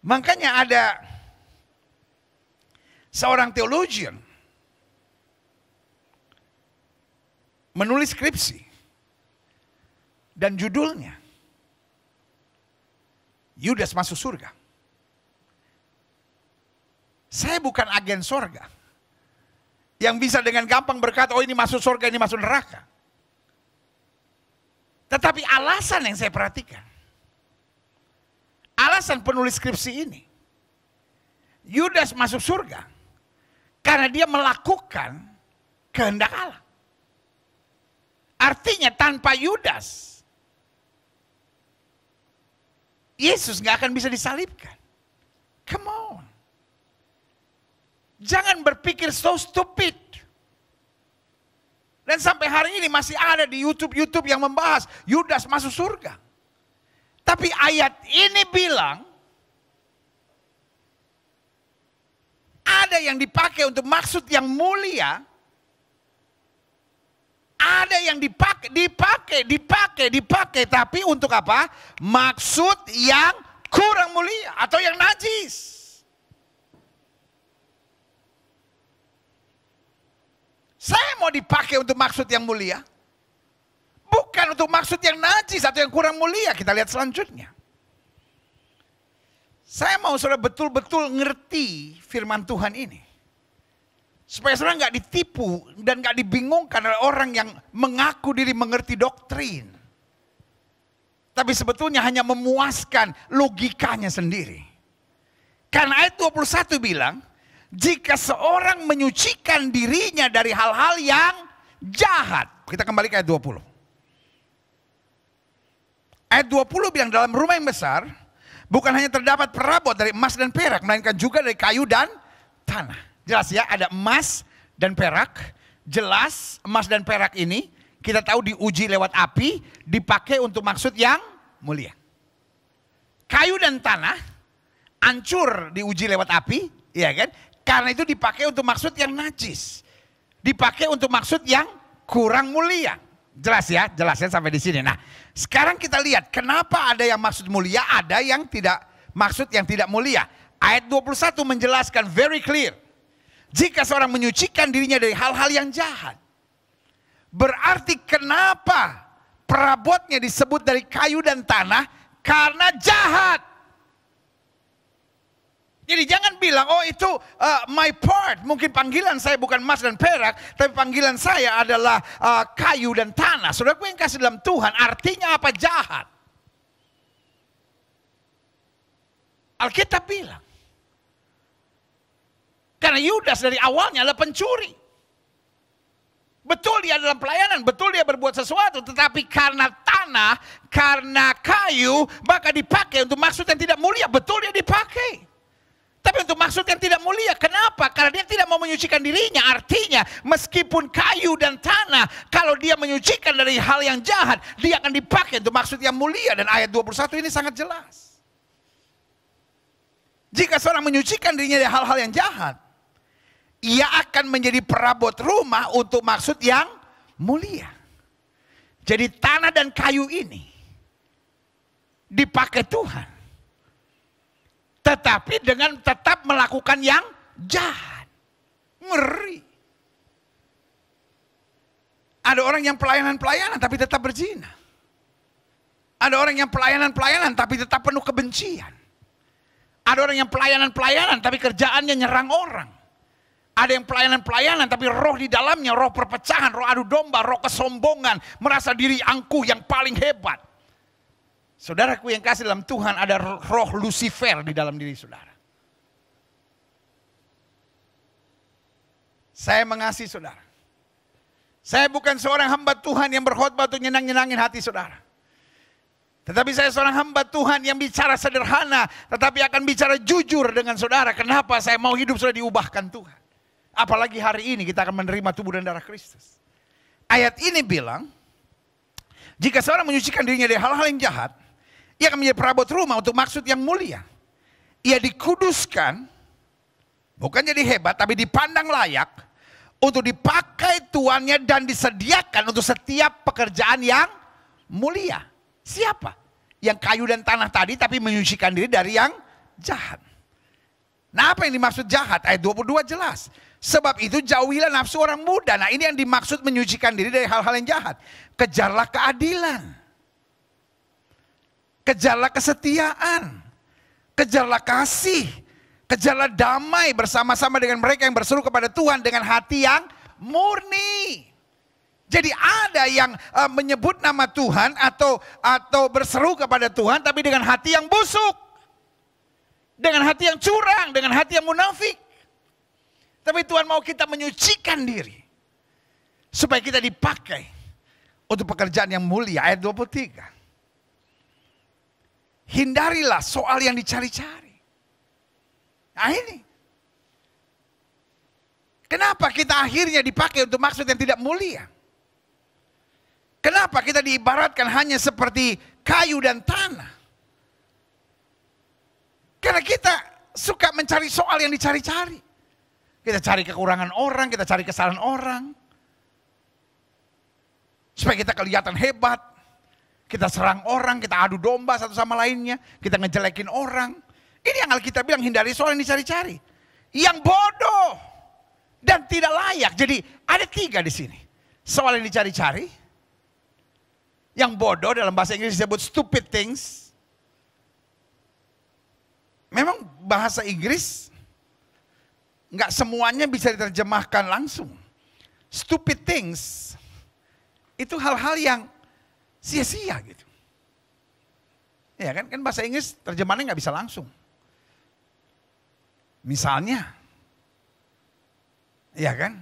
Makanya ada seorang theologian menulis skripsi dan judulnya Yudas masuk surga. Saya bukan agen surga yang bisa dengan gampang berkata, oh ini masuk surga, ini masuk neraka. Tetapi alasan yang saya perhatikan, alasan penulis skripsi ini, Yudas masuk surga karena dia melakukan kehendak Allah. Artinya tanpa Yudas, Yesus gak akan bisa disalibkan. Come on. Jangan berpikir so stupid. Dan sampai hari ini masih ada di YouTube yang membahas Yudas masuk surga. Tapi ayat ini bilang, ada yang dipakai untuk maksud yang mulia. Ada yang dipakai. Tapi untuk apa? Maksud yang kurang mulia atau yang najis. Saya mau dipakai untuk maksud yang mulia. Bukan untuk maksud yang najis atau yang kurang mulia. Kita lihat selanjutnya. Saya mau saudara betul-betul ngerti firman Tuhan ini. Supaya saudara nggak ditipu dan nggak dibingungkan oleh orang yang mengaku diri mengerti doktrin. Tapi sebetulnya hanya memuaskan logikanya sendiri. Karena ayat 21 bilang, jika seorang menyucikan dirinya dari hal-hal yang jahat. Kita kembali ke ayat 20. Ayat 20 bilang dalam rumah yang besar, bukan hanya terdapat perabot dari emas dan perak, melainkan juga dari kayu dan tanah. Jelas ya, ada emas dan perak. Jelas emas dan perak ini kita tahu diuji lewat api, dipakai untuk maksud yang mulia. Kayu dan tanah hancur diuji lewat api, ya kan? Karena itu dipakai untuk maksud yang najis. Dipakai untuk maksud yang kurang mulia. Jelas ya sampai di sini. Nah, sekarang kita lihat kenapa ada yang maksud mulia, ada yang tidak maksud yang tidak mulia. Ayat 21 menjelaskan very clear. Jika seorang menyucikan dirinya dari hal-hal yang jahat. Berarti kenapa perabotnya disebut dari kayu dan tanah? Karena jahat. Jadi jangan bilang, oh itu my part. Mungkin panggilan saya bukan emas dan perak, tapi panggilan saya adalah kayu dan tanah. Saudaraku yang kasih dalam Tuhan, artinya apa jahat? Alkitab bilang. Karena Yudas dari awalnya adalah pencuri. Betul dia dalam pelayanan, betul dia berbuat sesuatu. Tetapi karena tanah, karena kayu, maka dipakai untuk maksud yang tidak mulia. Betul dia dipakai. Tapi untuk maksud yang tidak mulia, kenapa? Karena dia tidak mau menyucikan dirinya. Artinya meskipun kayu dan tanah, kalau dia menyucikan dari hal yang jahat, dia akan dipakai untuk maksud yang mulia. Dan ayat 21 ini sangat jelas. Jika seorang menyucikan dirinya dari hal-hal yang jahat, ia akan menjadi perabot rumah untuk maksud yang mulia. Jadi tanah dan kayu ini dipakai Tuhan. Tetapi dengan tetap melakukan yang jahat. Ngeri. Ada orang yang pelayanan-pelayanan tapi tetap berzina. Ada orang yang pelayanan-pelayanan tapi tetap penuh kebencian. Ada orang yang pelayanan-pelayanan tapi kerjaannya nyerang orang. Ada yang pelayanan-pelayanan tapi roh di dalamnya, roh perpecahan, roh adu domba, roh kesombongan, merasa diri angkuh yang paling hebat. Saudaraku yang kasih dalam Tuhan, ada roh Lucifer di dalam diri saudara. Saya mengasihi saudara. Saya bukan seorang hamba Tuhan yang berkhotbah untuk nyenang-nyenangin hati saudara. Tetapi saya seorang hamba Tuhan yang bicara sederhana, tetapi akan bicara jujur dengan saudara. Kenapa saya mau hidup sudah diubahkan Tuhan. Apalagi hari ini kita akan menerima tubuh dan darah Kristus. Ayat ini bilang, jika seorang menyucikan dirinya dari hal-hal yang jahat, ia akan menjadi perabot rumah untuk maksud yang mulia. Ia dikuduskan, bukan jadi hebat, tapi dipandang layak untuk dipakai tuannya dan disediakan untuk setiap pekerjaan yang mulia. Siapa? Yang kayu dan tanah tadi tapi menyucikan diri dari yang jahat. Nah, apa yang dimaksud jahat? Ayat 22 jelas. Sebab itu jauhilah nafsu orang muda. Nah, ini yang dimaksud menyucikan diri dari hal-hal yang jahat. Kejarlah keadilan. Kejarlah kesetiaan. Kejarlah kasih. Kejarlah damai bersama-sama dengan mereka yang berseru kepada Tuhan dengan hati yang murni. Jadi ada yang menyebut nama Tuhan atau berseru kepada Tuhan tapi dengan hati yang busuk. Dengan hati yang curang, dengan hati yang munafik. Tapi Tuhan mau kita menyucikan diri. Supaya kita dipakai untuk pekerjaan yang mulia. Ayat 23. Hindarilah soal yang dicari-cari. Nah ini. Kenapa kita akhirnya dipakai untuk maksud yang tidak mulia? Kenapa kita diibaratkan hanya seperti kayu dan tanah? Karena kita suka mencari soal yang dicari-cari. Kita cari kekurangan orang, kita cari kesalahan orang. Supaya kita kelihatan hebat. Kita serang orang, kita adu domba satu sama lainnya. Kita ngejelekin orang. Ini yang Alkitab bilang, hindari soal yang dicari-cari. Yang bodoh. dan tidak layak. Jadi ada 3 di sini. Soal yang dicari-cari, yang bodoh dalam bahasa Inggris disebut stupid things. Memang bahasa Inggris nggak semuanya bisa diterjemahkan langsung. Stupid things itu hal-hal yang sia-sia gitu. Ya kan bahasa Inggris terjemahannya nggak bisa langsung. Misalnya, ya kan,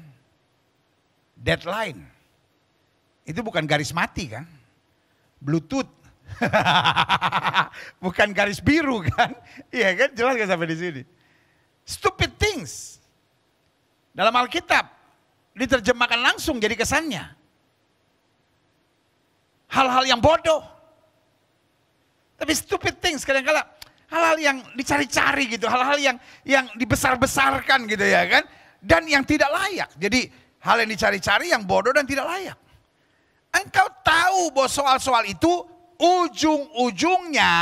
deadline. Itu bukan garis mati kan, Bluetooth. Bukan garis biru kan, iya kan, jelas kan sampai di sini. Stupid things. Dalam Alkitab diterjemahkan langsung jadi kesannya hal-hal yang bodoh. Tapi stupid things kadang-kala hal-hal yang dicari-cari gitu, hal-hal yang dibesar-besarkan gitu ya kan, dan yang tidak layak. Jadi hal yang dicari-cari yang bodoh dan tidak layak. Engkau tahu bahwa soal-soal itu ujung-ujungnya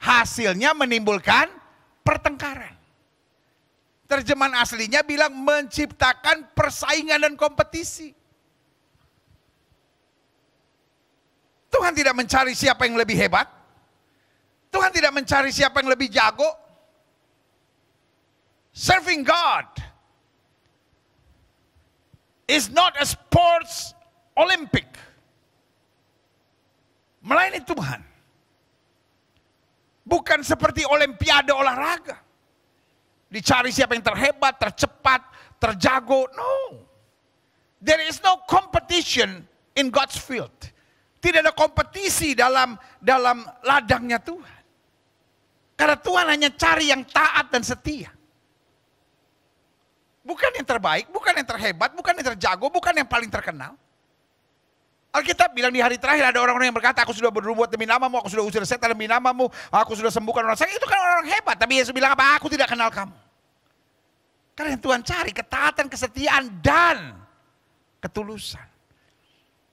hasilnya menimbulkan pertengkaran. Terjemahan aslinya bilang menciptakan persaingan dan kompetisi. Tuhan tidak mencari siapa yang lebih hebat. Tuhan tidak mencari siapa yang lebih jago. Serving God is not a sports Olympic. Melayani Tuhan bukan seperti olimpiade olahraga. Dicari siapa yang terhebat, tercepat, terjago. No. There is no competition in God's field. Tidak ada kompetisi dalam ladangnya Tuhan. Karena Tuhan hanya cari yang taat dan setia. Bukan yang terbaik, bukan yang terhebat, bukan yang terjago, bukan yang paling terkenal. Alkitab bilang di hari terakhir ada orang-orang yang berkata, aku sudah berbuat demi namamu, aku sudah usir setan demi namamu, aku sudah sembuhkan orang sakit. Itu kan orang hebat, tapi Yesus bilang apa? Aku tidak kenal kamu. Karena yang Tuhan cari ketaatan, kesetiaan, dan ketulusan.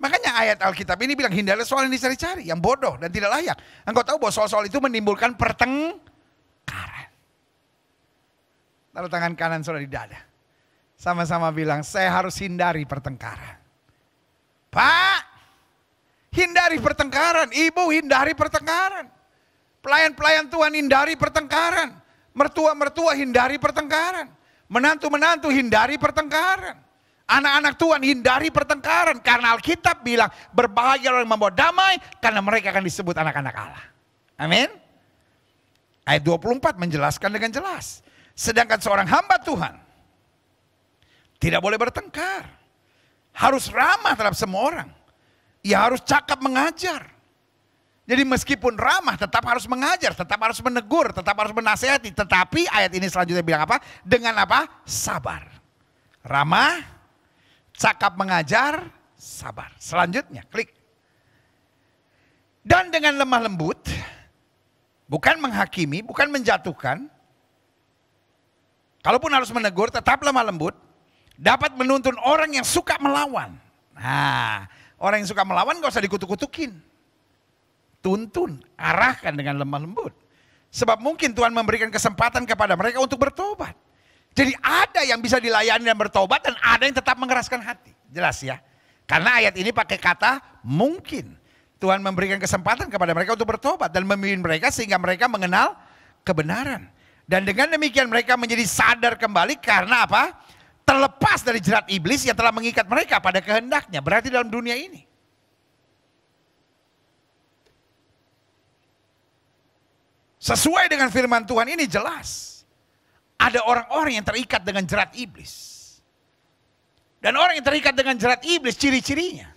Makanya ayat Alkitab ini bilang hindari soal yang dicari-cari, yang bodoh dan tidak layak. Engkau tahu bahwa soal-soal itu menimbulkan pertengkaran. Taruh tangan kanan saudara di dada. Sama-sama bilang, saya harus hindari pertengkaran. Pak, hindari pertengkaran. Ibu, hindari pertengkaran. Pelayan-pelayan Tuhan, hindari pertengkaran. Mertua-mertua, hindari pertengkaran. Menantu-menantu, hindari pertengkaran. Anak-anak Tuhan, hindari pertengkaran. Karena Alkitab bilang, berbahagia orang yang membawa damai, karena mereka akan disebut anak-anak Allah. Amin. Ayat 24 menjelaskan dengan jelas. Sedangkan seorang hamba Tuhan tidak boleh bertengkar. Harus ramah terhadap semua orang. Ia harus cakap mengajar. Jadi meskipun ramah tetap harus mengajar, tetap harus menegur, tetap harus menasihati. Tetapi ayat ini selanjutnya bilang apa? Dengan apa? Sabar. Ramah, cakap mengajar, sabar. Selanjutnya, klik. Dan dengan lemah lembut, bukan menghakimi, bukan menjatuhkan. Kalaupun harus menegur, tetap lemah lembut. Dapat menuntun orang yang suka melawan. Nah, orang yang suka melawan gak usah dikutuk-kutukin. Tuntun, arahkan dengan lemah lembut. Sebab mungkin Tuhan memberikan kesempatan kepada mereka untuk bertobat. Jadi ada yang bisa dilayani dan bertobat dan ada yang tetap mengeraskan hati. Jelas ya. Karena ayat ini pakai kata mungkin. Tuhan memberikan kesempatan kepada mereka untuk bertobat dan memimpin mereka sehingga mereka mengenal kebenaran. Dan dengan demikian mereka menjadi sadar kembali karena apa? Terlepas dari jerat iblis yang telah mengikat mereka pada kehendaknya. Berarti dalam dunia ini. Sesuai dengan firman Tuhan ini jelas. Ada orang-orang yang terikat dengan jerat iblis. Dan orang yang terikat dengan jerat iblis ciri-cirinya.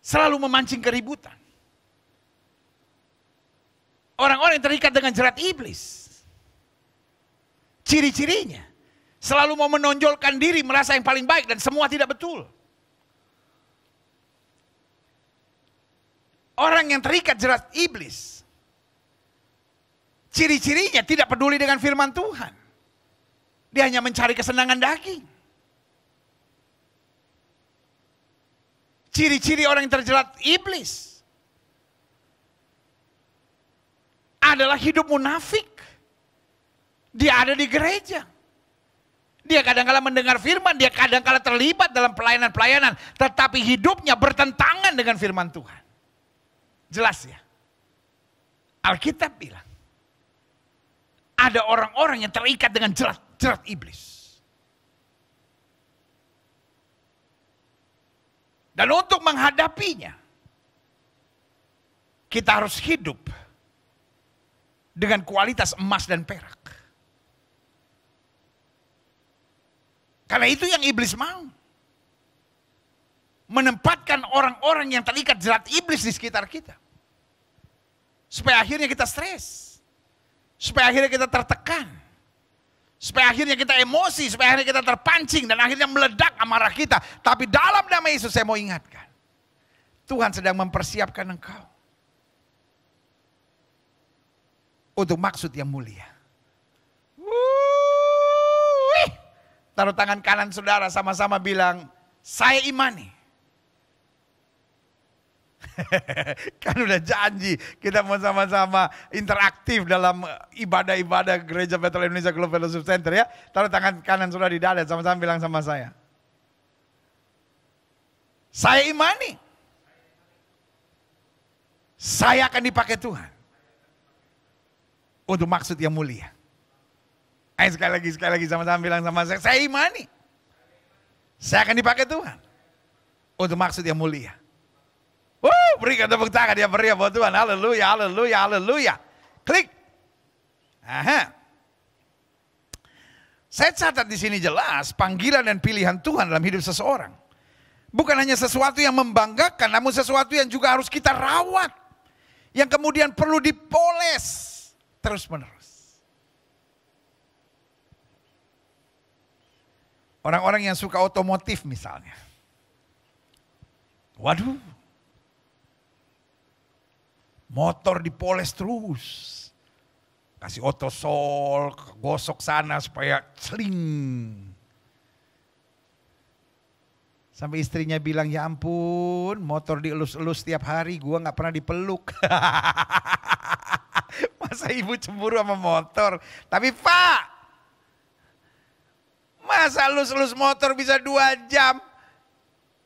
Selalu memancing keributan. Orang-orang yang terikat dengan jerat iblis. Ciri-cirinya. Selalu mau menonjolkan diri, merasa yang paling baik dan semua tidak betul. Orang yang terikat jerat iblis, ciri-cirinya tidak peduli dengan firman Tuhan. Dia hanya mencari kesenangan daging. Ciri-ciri orang yang terjerat iblis adalah hidup munafik. Dia ada di gereja. Dia kadang-kala mendengar firman, dia kadang-kala terlibat dalam pelayanan-pelayanan, tetapi hidupnya bertentangan dengan firman Tuhan. Jelas ya? Alkitab bilang, ada orang-orang yang terikat dengan jerat iblis. Dan untuk menghadapinya, kita harus hidup dengan kualitas emas dan perak. Karena itu yang iblis mau. Menempatkan orang-orang yang terikat jerat iblis di sekitar kita. Supaya akhirnya kita stres. Supaya akhirnya kita tertekan. Supaya akhirnya kita emosi. Supaya akhirnya kita terpancing. Dan akhirnya meledak amarah kita. Tapi dalam nama Yesus saya mau ingatkan. Tuhan sedang mempersiapkan engkau. Untuk maksud yang mulia. Taruh tangan kanan saudara sama-sama bilang, saya imani. Kan udah janji kita mau sama-sama interaktif dalam ibadah-ibadah Gereja Bethel Indonesia Global Fellowship Center ya. Taruh tangan kanan saudara di dada, sama-sama bilang sama saya. Saya imani. Saya akan dipakai Tuhan. Untuk maksud yang mulia. Ayo sekali lagi sama-sama bilang sama saya imani. Saya akan dipakai Tuhan. Untuk maksud yang mulia. Berikan tepuk tangan dia meriah buat Tuhan. Haleluya, haleluya, haleluya. Klik. Aha. Saya catat di sini jelas panggilan dan pilihan Tuhan dalam hidup seseorang. Bukan hanya sesuatu yang membanggakan, namun sesuatu yang juga harus kita rawat. Yang kemudian perlu dipoles terus-menerus. Orang-orang yang suka otomotif misalnya. Waduh. Motor dipoles terus. Kasih otosol, gosok sana supaya sling. Sampai istrinya bilang, ya ampun motor dielus-elus setiap hari, gua gak pernah dipeluk. Masa ibu cemburu sama motor? Tapi Pak, masa elus-elus motor bisa 2 jam?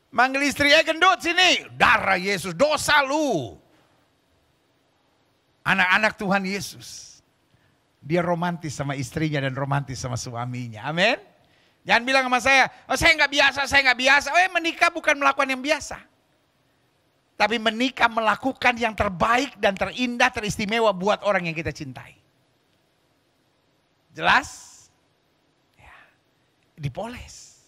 Manggil istri, gendut sini. Darah Yesus, dosa lu. Anak-anak Tuhan Yesus. Dia romantis sama istrinya dan romantis sama suaminya. Amin. Jangan bilang sama saya, oh saya nggak biasa. Menikah bukan melakukan yang biasa. Tapi menikah melakukan yang terbaik dan terindah, teristimewa buat orang yang kita cintai. Jelas? Dipoles.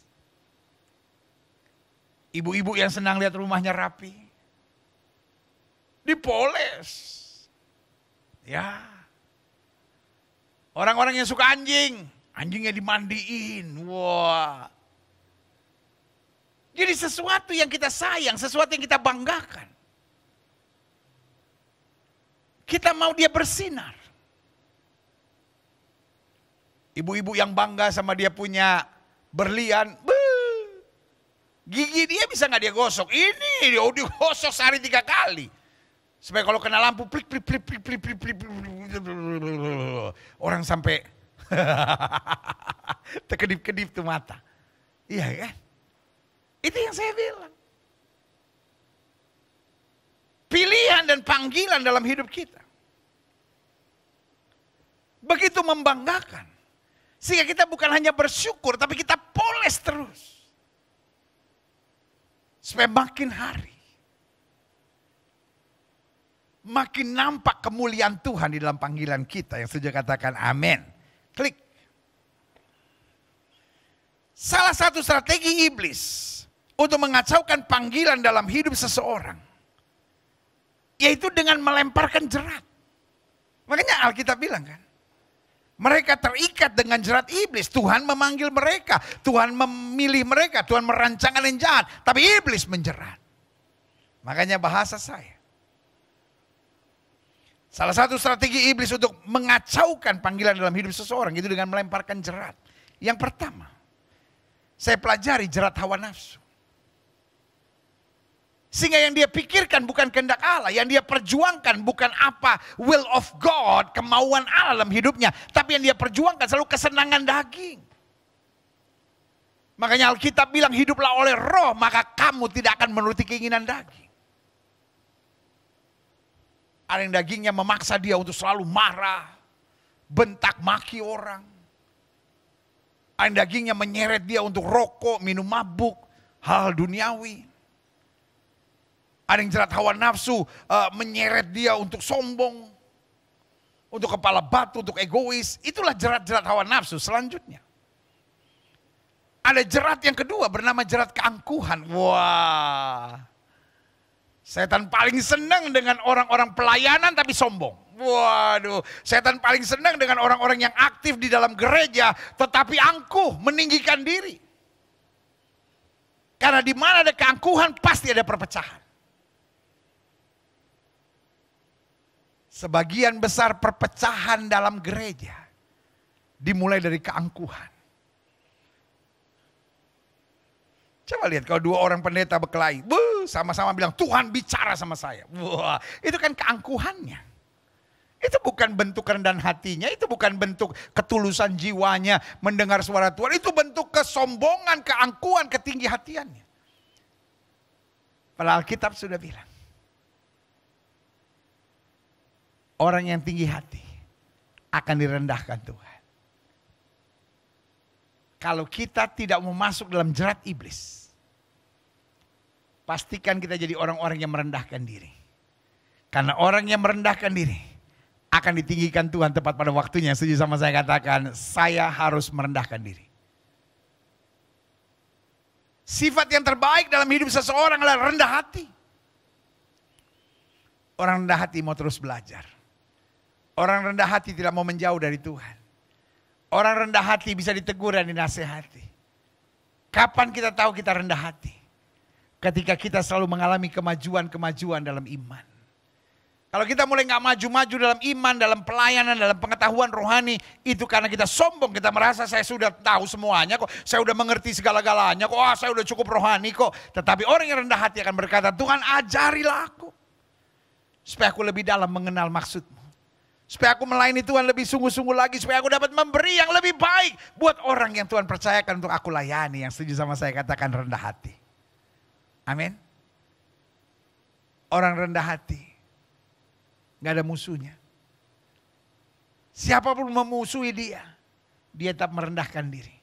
Ibu-ibu yang senang lihat rumahnya rapi. Dipoles. Ya. Orang-orang yang suka anjing. Anjingnya dimandiin. Wah. Jadi sesuatu yang kita sayang. Sesuatu yang kita banggakan. Kita mau dia bersinar. Ibu-ibu yang bangga sama dia punya berlian, gigi dia bisa nggak dia gosok? Ini dia digosok sehari 3 kali. Supaya kalau kena lampu, plik. Orang sampai terkedip-kedip tuh mata. Iya kan? Itu yang saya bilang. Pilihan dan panggilan dalam hidup kita. Begitu membanggakan. Sehingga kita bukan hanya bersyukur, tapi kita poles terus. Supaya makin hari, makin nampak kemuliaan Tuhan di dalam panggilan kita. Yang setuju katakan amin. Klik. Salah satu strategi iblis untuk mengacaukan panggilan dalam hidup seseorang, yaitu dengan melemparkan jerat. Makanya Alkitab bilang kan, mereka terikat dengan jerat iblis. Tuhan memanggil mereka. Tuhan memilih mereka. Tuhan merancangkan yang jahat. Tapi iblis menjerat. Makanya bahasa saya. Salah satu strategi iblis untuk mengacaukan panggilan dalam hidup seseorang. Itu dengan melemparkan jerat. Yang pertama. Saya pelajari jerat hawa nafsu. Sehingga yang dia pikirkan bukan kehendak Allah. Yang dia perjuangkan bukan apa will of God, kemauan Allah dalam hidupnya. Tapi yang dia perjuangkan selalu kesenangan daging. Makanya Alkitab bilang hiduplah oleh roh, maka kamu tidak akan menuruti keinginan daging. Ada yang dagingnya memaksa dia untuk selalu marah, bentak maki orang. Ada yang dagingnya menyeret dia untuk rokok, minum mabuk, hal duniawi. Ada yang jerat hawa nafsu menyeret dia untuk sombong, untuk kepala batu, untuk egois. Itulah jerat-jerat hawa nafsu selanjutnya. Ada jerat yang kedua bernama jerat keangkuhan. Wah, setan paling senang dengan orang-orang pelayanan tapi sombong. Waduh, setan paling senang dengan orang-orang yang aktif di dalam gereja tetapi angkuh, meninggikan diri. Karena di mana ada keangkuhan pasti ada perpecahan. Sebagian besar perpecahan dalam gereja dimulai dari keangkuhan. Coba lihat kalau dua orang pendeta berkelahi, sama-sama bilang Tuhan bicara sama saya. Wah, itu kan keangkuhannya. Itu bukan bentuk kerendahan hatinya, itu bukan bentuk ketulusan jiwanya mendengar suara Tuhan. Itu bentuk kesombongan, keangkuhan, ketinggi hatiannya. Padahal Alkitab sudah bilang, orang yang tinggi hati akan direndahkan Tuhan. Kalau kita tidak mau masuk dalam jerat iblis, pastikan kita jadi orang-orang yang merendahkan diri. Karena orang yang merendahkan diri akan ditinggikan Tuhan tepat pada waktunya. Setuju sama saya katakan, saya harus merendahkan diri. Sifat yang terbaik dalam hidup seseorang adalah rendah hati. Orang rendah hati mau terus belajar. Orang rendah hati tidak mau menjauh dari Tuhan. Orang rendah hati bisa ditegur dan dinasehati. Kapan kita tahu kita rendah hati? Ketika kita selalu mengalami kemajuan-kemajuan dalam iman. Kalau kita mulai gak maju-maju dalam iman, dalam pelayanan, dalam pengetahuan rohani, itu karena kita sombong, kita merasa saya sudah tahu semuanya kok, saya sudah mengerti segala-galanya kok, saya sudah cukup rohani kok. Tetapi orang yang rendah hati akan berkata, Tuhan ajarilah aku. Supaya aku lebih dalam mengenal maksudmu. Supaya aku melayani Tuhan lebih sungguh-sungguh lagi. Supaya aku dapat memberi yang lebih baik buat orang yang Tuhan percayakan untuk aku layani. Yang setuju sama saya katakan rendah hati. Amin. Orang rendah hati gak ada musuhnya. Siapapun memusuhi dia tetap merendahkan diri.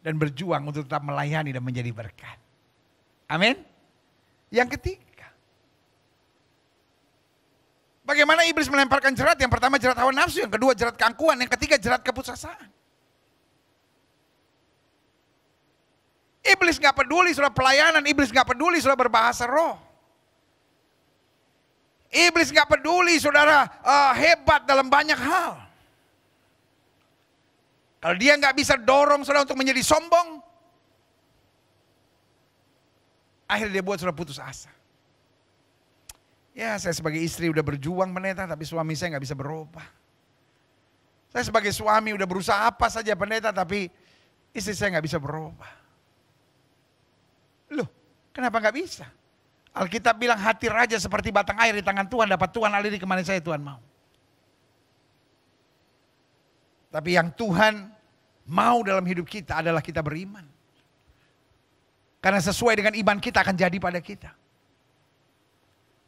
Dan berjuang untuk tetap melayani dan menjadi berkat. Amin. Yang ketiga, bagaimana iblis melemparkan jerat? Yang pertama jerat hawa nafsu, yang kedua jerat keangkuhan, yang ketiga jerat keputusasaan. Iblis gak peduli sudah pelayanan, iblis gak peduli sudah berbahasa roh. Iblis gak peduli saudara hebat dalam banyak hal. Kalau dia gak bisa dorong saudara untuk menjadi sombong, akhirnya dia buat saudara putus asa. Ya, saya sebagai istri udah berjuang pendeta, tapi suami saya gak bisa berubah. Saya sebagai suami udah berusaha apa saja pendeta, tapi istri saya gak bisa berubah. Loh, kenapa gak bisa? Alkitab bilang hati raja seperti batang air di tangan Tuhan, dapat Tuhan aliri kemana saya Tuhan mau. Tapi yang Tuhan mau dalam hidup kita adalah kita beriman. Karena sesuai dengan iman kita akan jadi pada kita.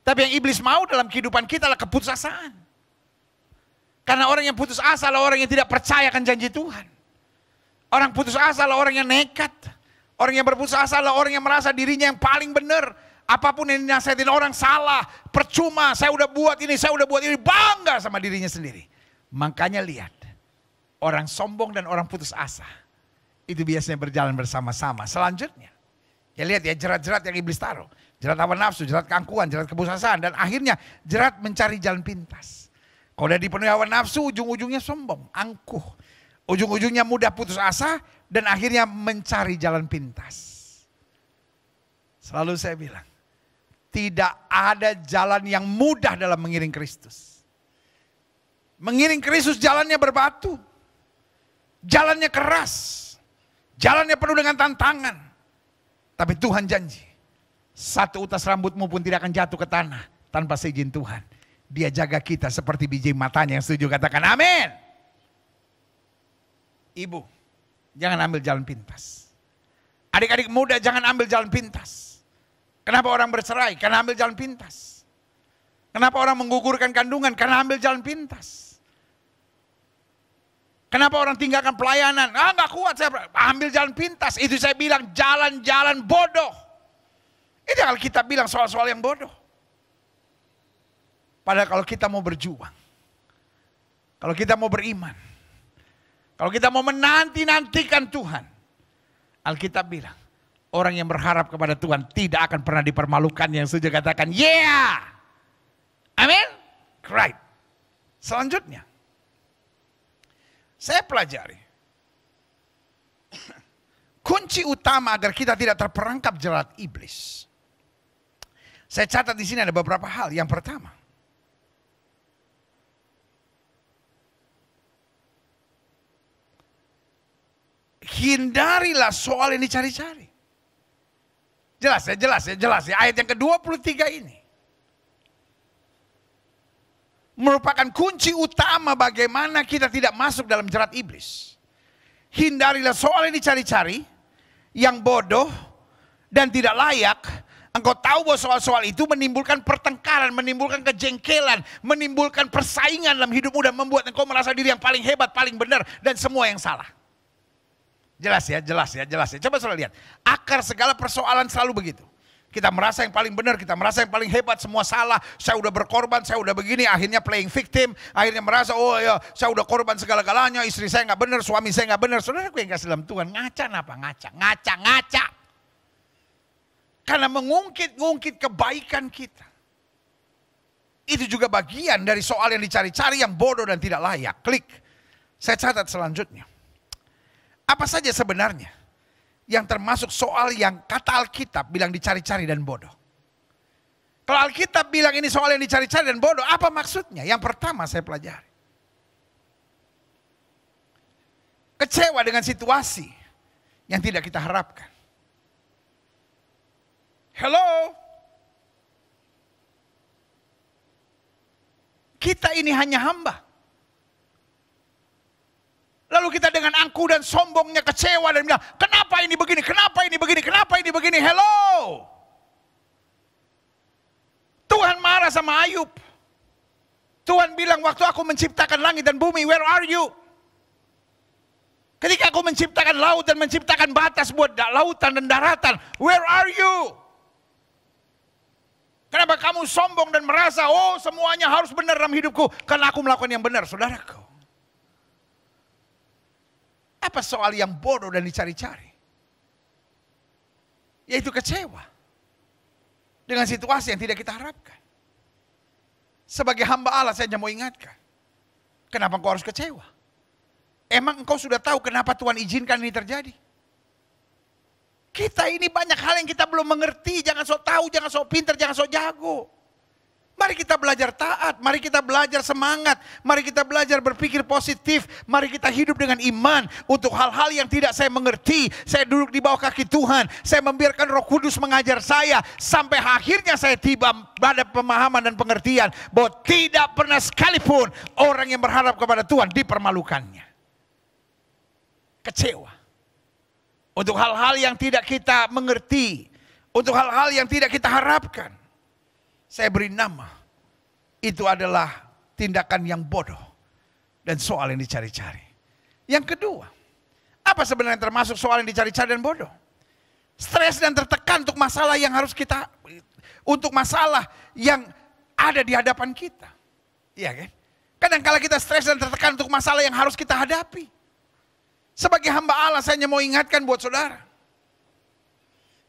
Tapi yang iblis mau dalam kehidupan kita adalah keputusasaan. Karena orang yang putus asa adalah orang yang tidak percaya akan janji Tuhan. Orang putus asa adalah orang yang nekat. Orang yang berputus asa adalah orang yang merasa dirinya yang paling benar. Apapun yang dinasihatin orang salah, percuma, saya udah buat ini, bangga sama dirinya sendiri. Makanya lihat, orang sombong dan orang putus asa, itu biasanya berjalan bersama-sama. Selanjutnya, ya lihat ya jerat-jerat yang iblis taruh. Jerat hawa nafsu, jerat keangkuhan, jerat keputusasaan, dan akhirnya jerat mencari jalan pintas. Kalau udah dipenuhi hawa nafsu, ujung-ujungnya sombong, angkuh. Ujung-ujungnya mudah putus asa, dan akhirnya mencari jalan pintas. Selalu saya bilang, tidak ada jalan yang mudah dalam mengiring Kristus. Mengiring Kristus jalannya berbatu. Jalannya keras. Jalannya penuh dengan tantangan. Tapi Tuhan janji, satu utas rambutmu pun tidak akan jatuh ke tanah tanpa seizin Tuhan. Dia jaga kita seperti biji matanya. Yang setuju katakan amin. Ibu, jangan ambil jalan pintas. Adik-adik muda jangan ambil jalan pintas. Kenapa orang bercerai? Karena ambil jalan pintas. Kenapa orang menggugurkan kandungan? Karena ambil jalan pintas. Kenapa orang tinggalkan pelayanan? Nggak kuat, saya ambil jalan pintas. Itu saya bilang jalan-jalan bodoh. Itu kalau kita bilang soal-soal yang bodoh. Padahal kalau kita mau berjuang, kalau kita mau beriman, kalau kita mau menanti-nantikan Tuhan, Alkitab bilang, orang yang berharap kepada Tuhan tidak akan pernah dipermalukan. Yang setuju katakan, yeah! Amin? Right. Selanjutnya, saya pelajari. Kunci utama agar kita tidak terperangkap jerat iblis. Saya catat di sini ada beberapa hal. Yang pertama, hindarilah soal yang dicari-cari. Jelas ya. Ayat yang ke-23 ini merupakan kunci utama bagaimana kita tidak masuk dalam jerat iblis. Hindarilah soal yang dicari-cari, yang bodoh dan tidak layak. Engkau tahu bahwa soal-soal itu menimbulkan pertengkaran, menimbulkan kejengkelan, menimbulkan persaingan dalam hidupmu dan membuat engkau merasa diri yang paling hebat, paling benar dan semua yang salah. Jelas ya. Coba saudara lihat. Akar segala persoalan selalu begitu. Kita merasa yang paling benar, kita merasa yang paling hebat, semua salah. Saya udah berkorban, saya udah begini, akhirnya playing victim. Akhirnya merasa, oh ya saya udah korban segala-galanya, istri saya gak benar, suami saya gak benar. Saudaraku yang kasih dalam Tuhan, ngaca. Karena mengungkit-ungkit kebaikan kita. Itu juga bagian dari soal yang dicari-cari yang bodoh dan tidak layak. Klik. Saya catat selanjutnya. Apa saja sebenarnya yang termasuk soal yang kata Alkitab bilang dicari-cari dan bodoh. Kalau Alkitab bilang ini soal yang dicari-cari dan bodoh, apa maksudnya? Yang pertama saya pelajari. Kecewa dengan situasi yang tidak kita harapkan. Hello? Kita ini hanya hamba. Lalu kita dengan angkuh dan sombongnya kecewa dan bilang, kenapa ini begini, kenapa ini begini, kenapa ini begini. Hello. Tuhan marah sama Ayub. Tuhan bilang, waktu aku menciptakan langit dan bumi, where are you? Ketika aku menciptakan laut dan menciptakan batas buat lautan dan daratan, where are you? Kenapa kamu sombong dan merasa, oh semuanya harus benar dalam hidupku, karena aku melakukan yang benar, saudaraku. Apa soal yang bodoh dan dicari-cari? Yaitu kecewa dengan situasi yang tidak kita harapkan. Sebagai hamba Allah saya hanya mau ingatkan. Kenapa engkau harus kecewa? Emang engkau sudah tahu kenapa Tuhan izinkan ini terjadi? Kita ini banyak hal yang kita belum mengerti. Jangan sok tahu, jangan sok pintar, jangan sok jago. Mari kita belajar taat, mari kita belajar semangat, mari kita belajar berpikir positif, mari kita hidup dengan iman. Untuk hal-hal yang tidak saya mengerti, saya duduk di bawah kaki Tuhan, saya membiarkan Roh Kudus mengajar saya, sampai akhirnya saya tiba pada pemahaman dan pengertian bahwa tidak pernah sekalipun orang yang berharap kepada Tuhan dipermalukannya. Kecewa. Untuk hal-hal yang tidak kita mengerti, untuk hal-hal yang tidak kita harapkan. Saya beri nama, itu adalah tindakan yang bodoh dan soal yang dicari-cari. Yang kedua, apa sebenarnya termasuk soal yang dicari-cari dan bodoh? Stres dan tertekan untuk masalah yang harus kita, untuk masalah yang ada di hadapan kita. Iya kan? Kadang-kala kita stres dan tertekan untuk masalah yang harus kita hadapi. Sebagai hamba Allah saya hanya mau ingatkan buat saudara.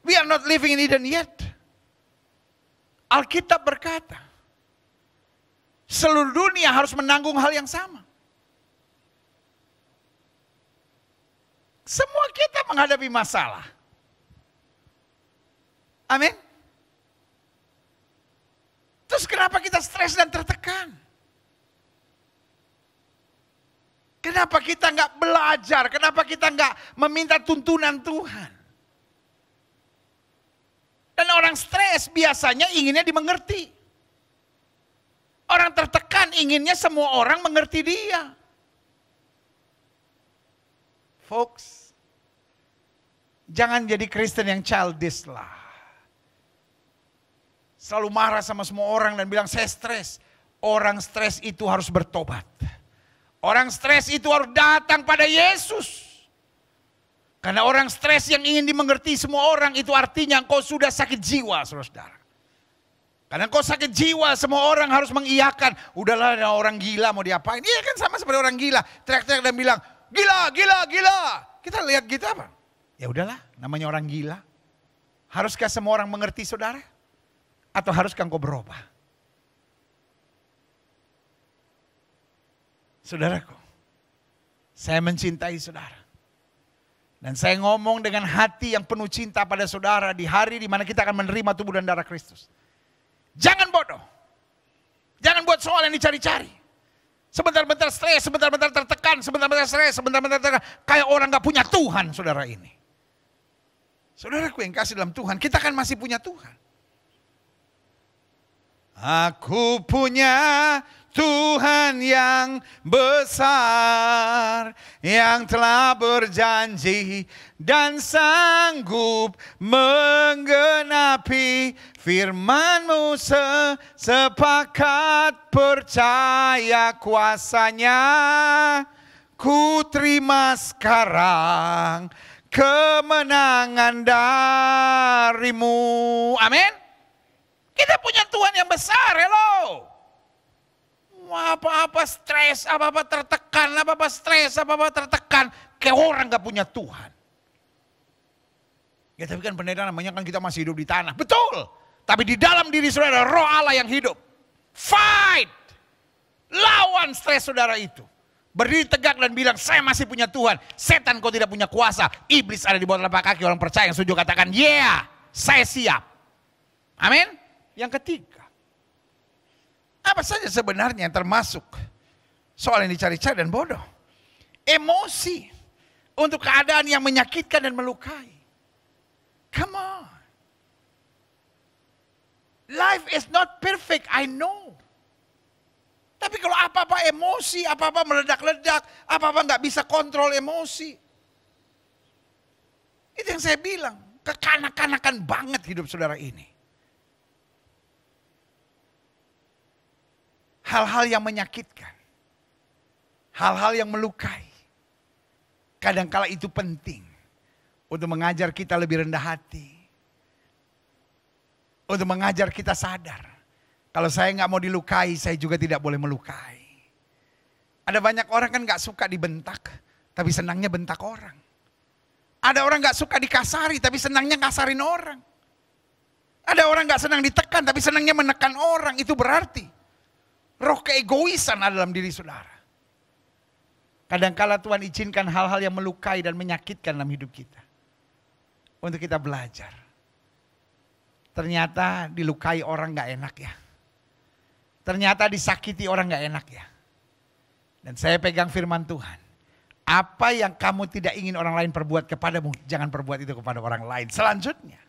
We are not living in Eden yet. Alkitab berkata, seluruh dunia harus menanggung hal yang sama. Semua kita menghadapi masalah. Amin. Terus kenapa kita stres dan tertekan? Kenapa kita nggak belajar? Kenapa kita nggak meminta tuntunan Tuhan? Dan orang stres biasanya inginnya dimengerti. Orang tertekan inginnya semua orang mengerti dia. Folks, Jangan jadi Kristen yang childish lah. Selalu marah sama semua orang dan bilang saya stres. Orang stres itu harus bertobat. Orang stres itu harus datang pada Yesus. Karena orang stres yang ingin dimengerti semua orang itu artinya engkau sudah sakit jiwa, saudara-saudara. Karena engkau sakit jiwa, semua orang harus mengiyakan. Udahlah, orang gila mau diapain? Iya kan sama seperti orang gila. Teriak-teriak dan bilang, gila, gila, gila. Kita lihat gitu apa? Ya udahlah, namanya orang gila. Haruskah semua orang mengerti saudara? Atau haruskah engkau berubah? Saudaraku, saya mencintai saudara. Dan saya ngomong dengan hati yang penuh cinta pada saudara di hari di mana kita akan menerima tubuh dan darah Kristus. Jangan bodoh. Jangan buat soal yang dicari-cari. Sebentar-bentar stres, sebentar-bentar tertekan, sebentar-bentar stres, sebentar-bentar tertekan. Kayak orang gak punya Tuhan saudara ini. Saudaraku yang kasih dalam Tuhan, kita kan masih punya Tuhan. Aku punya Tuhan yang besar, yang telah berjanji dan sanggup menggenapi firman-Mu, sepakat percaya kuasanya. Ku terima sekarang kemenangan dari-Mu. Amin. Kita punya Tuhan yang besar, hello. Apa-apa stres, apa-apa tertekan, apa-apa stres, apa-apa tertekan. Kayak orang gak punya Tuhan. Ya tapi kan pendeta namanya kan kita masih hidup di tanah. Betul. Tapi di dalam diri saudara roh Allah yang hidup. Fight. Lawan stres saudara itu. Berdiri tegak dan bilang saya masih punya Tuhan. Setan kau tidak punya kuasa. Iblis ada di bawah telapak kaki orang percaya yang setuju katakan yeah, saya siap. Amin. Yang ketiga. Apa saja sebenarnya yang termasuk soal yang dicari-cari dan bodoh. Emosi untuk keadaan yang menyakitkan dan melukai. Come on. Life is not perfect, I know. Tapi kalau apa-apa emosi, apa-apa meledak-ledak, apa-apa gak bisa kontrol emosi. Itu yang saya bilang, kekanak-kanakan banget hidup saudara ini. Hal-hal yang menyakitkan. Hal-hal yang melukai. Kadangkala itu penting. Untuk mengajar kita lebih rendah hati. Untuk mengajar kita sadar. Kalau saya nggak mau dilukai, saya juga tidak boleh melukai. Ada banyak orang kan nggak suka dibentak. Tapi senangnya bentak orang. Ada orang nggak suka dikasari, tapi senangnya kasarin orang. Ada orang nggak senang ditekan, tapi senangnya menekan orang. Itu berarti roh keegoisan ada dalam diri saudara. Kadangkala Tuhan izinkan hal-hal yang melukai dan menyakitkan dalam hidup kita. Untuk kita belajar. Ternyata dilukai orang gak enak ya. Ternyata disakiti orang gak enak ya. Dan saya pegang firman Tuhan. Apa yang kamu tidak ingin orang lain perbuat kepadamu, jangan perbuat itu kepada orang lain. Selanjutnya.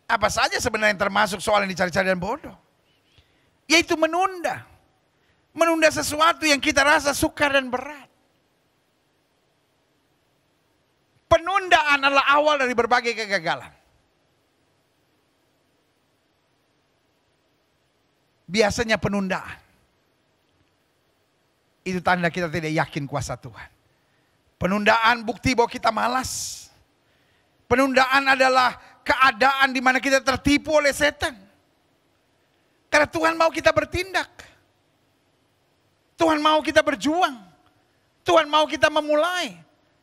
Apa saja sebenarnya yang termasuk soal yang dicari-cari dan bodoh. Yaitu menunda. Menunda sesuatu yang kita rasa sukar dan berat. Penundaan adalah awal dari berbagai kegagalan. Biasanya penundaan. Itu tanda kita tidak yakin kuasa Tuhan. Penundaan bukti bahwa kita malas. Penundaan adalah keadaan di mana kita tertipu oleh setan. Karena Tuhan mau kita bertindak. Tuhan mau kita berjuang. Tuhan mau kita memulai.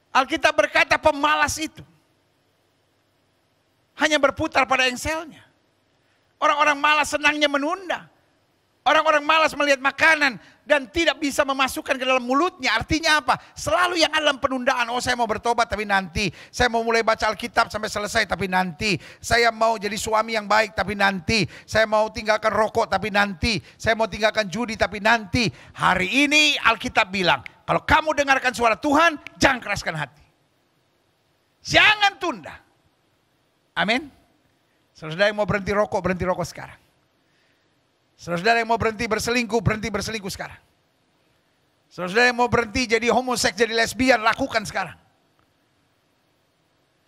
Alkitab berkata pemalas itu hanya berputar pada engselnya. Orang-orang malas senangnya menunda. Orang-orang malas melihat makanan dan tidak bisa memasukkan ke dalam mulutnya. Artinya apa? Selalu yang ada dalam penundaan. Oh saya mau bertobat tapi nanti. Saya mau mulai baca Alkitab sampai selesai tapi nanti. Saya mau jadi suami yang baik tapi nanti. Saya mau tinggalkan rokok tapi nanti. Saya mau tinggalkan judi tapi nanti. Hari ini Alkitab bilang. Kalau kamu dengarkan suara Tuhan, jangan keraskan hati. Jangan tunda. Amin. Saudara yang mau berhenti rokok sekarang. Saudara yang mau berhenti berselingkuh sekarang. Saudara yang mau berhenti jadi homoseks, jadi lesbian, lakukan sekarang.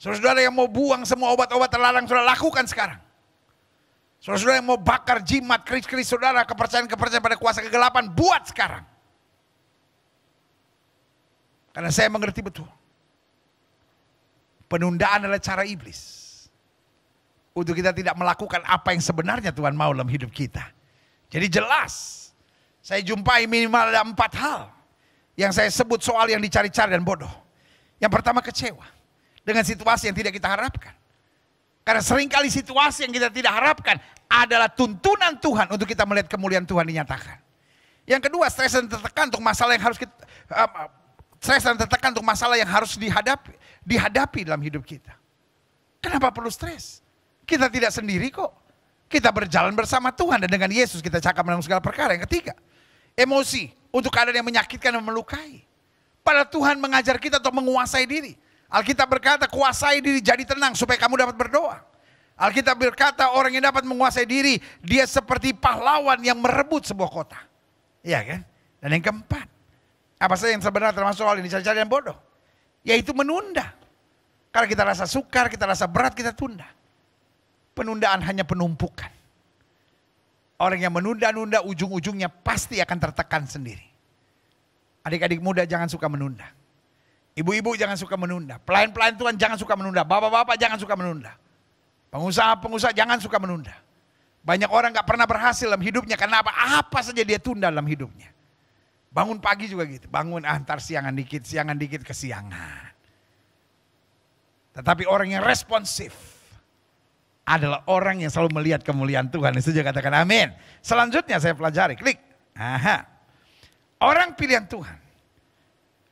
Saudara-saudara yang mau buang semua obat-obat terlarang, saudara lakukan sekarang. Saudara-saudara yang mau bakar jimat, keris-keris saudara, kepercayaan-kepercayaan pada kuasa kegelapan, buat sekarang. Karena saya mengerti betul. Penundaan adalah cara iblis. Untuk kita tidak melakukan apa yang sebenarnya Tuhan mau dalam hidup kita. Jadi jelas, saya jumpai minimal ada 4 hal yang saya sebut soal yang dicari-cari dan bodoh. Yang pertama kecewa dengan situasi yang tidak kita harapkan. Karena seringkali situasi yang kita tidak harapkan adalah tuntunan Tuhan untuk kita melihat kemuliaan Tuhan dinyatakan. Yang kedua, stres dan tertekan untuk masalah yang harus kita, stres dan tertekan untuk masalah yang harus dihadapi dalam hidup kita. Kenapa perlu stres? Kita tidak sendiri kok. Kita berjalan bersama Tuhan dan dengan Yesus kita cakap menanggung segala perkara. Yang ketiga, emosi untuk keadaan yang menyakitkan dan melukai. Padahal Tuhan mengajar kita untuk menguasai diri. Alkitab berkata, kuasai diri jadi tenang supaya kamu dapat berdoa. Alkitab berkata, orang yang dapat menguasai diri, dia seperti pahlawan yang merebut sebuah kota. Iya kan? Dan yang keempat, apa saja yang sebenarnya termasuk soal ini cari-cari yang bodoh? Yaitu menunda. Karena kita rasa sukar, kita rasa berat, kita tunda. Penundaan hanya penumpukan. Orang yang menunda-nunda ujung-ujungnya pasti akan tertekan sendiri. Adik-adik muda jangan suka menunda. Ibu-ibu jangan suka menunda. Pelayan-pelayan Tuhan jangan suka menunda. Bapak-bapak jangan suka menunda. Pengusaha-pengusaha jangan suka menunda. Banyak orang gak pernah berhasil dalam hidupnya karena apa? Apa saja dia tunda dalam hidupnya. Bangun pagi juga gitu. Bangun antar siangan dikit kesiangan. Tetapi orang yang responsif adalah orang yang selalu melihat kemuliaan Tuhan. Itu juga katakan amin. Selanjutnya saya pelajari. Klik. Aha. Orang pilihan Tuhan.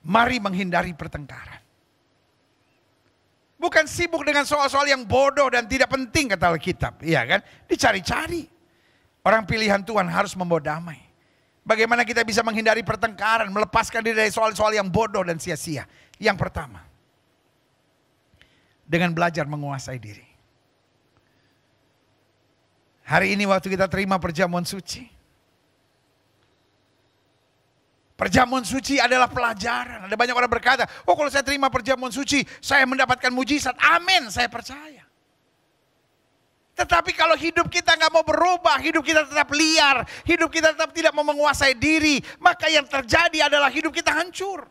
Mari menghindari pertengkaran. Bukan sibuk dengan soal-soal yang bodoh dan tidak penting kata Alkitab. Iya kan? Dicari-cari. Orang pilihan Tuhan harus membawa damai. Bagaimana kita bisa menghindari pertengkaran. Melepaskan diri dari soal-soal yang bodoh dan sia-sia. Yang pertama. Dengan belajar menguasai diri. Hari ini waktu kita terima perjamuan suci. Perjamuan suci adalah pelajaran. Ada banyak orang berkata, oh kalau saya terima perjamuan suci, saya mendapatkan mujizat. Amin, saya percaya. Tetapi kalau hidup kita nggak mau berubah, hidup kita tetap liar, hidup kita tetap tidak mau menguasai diri, maka yang terjadi adalah hidup kita hancur.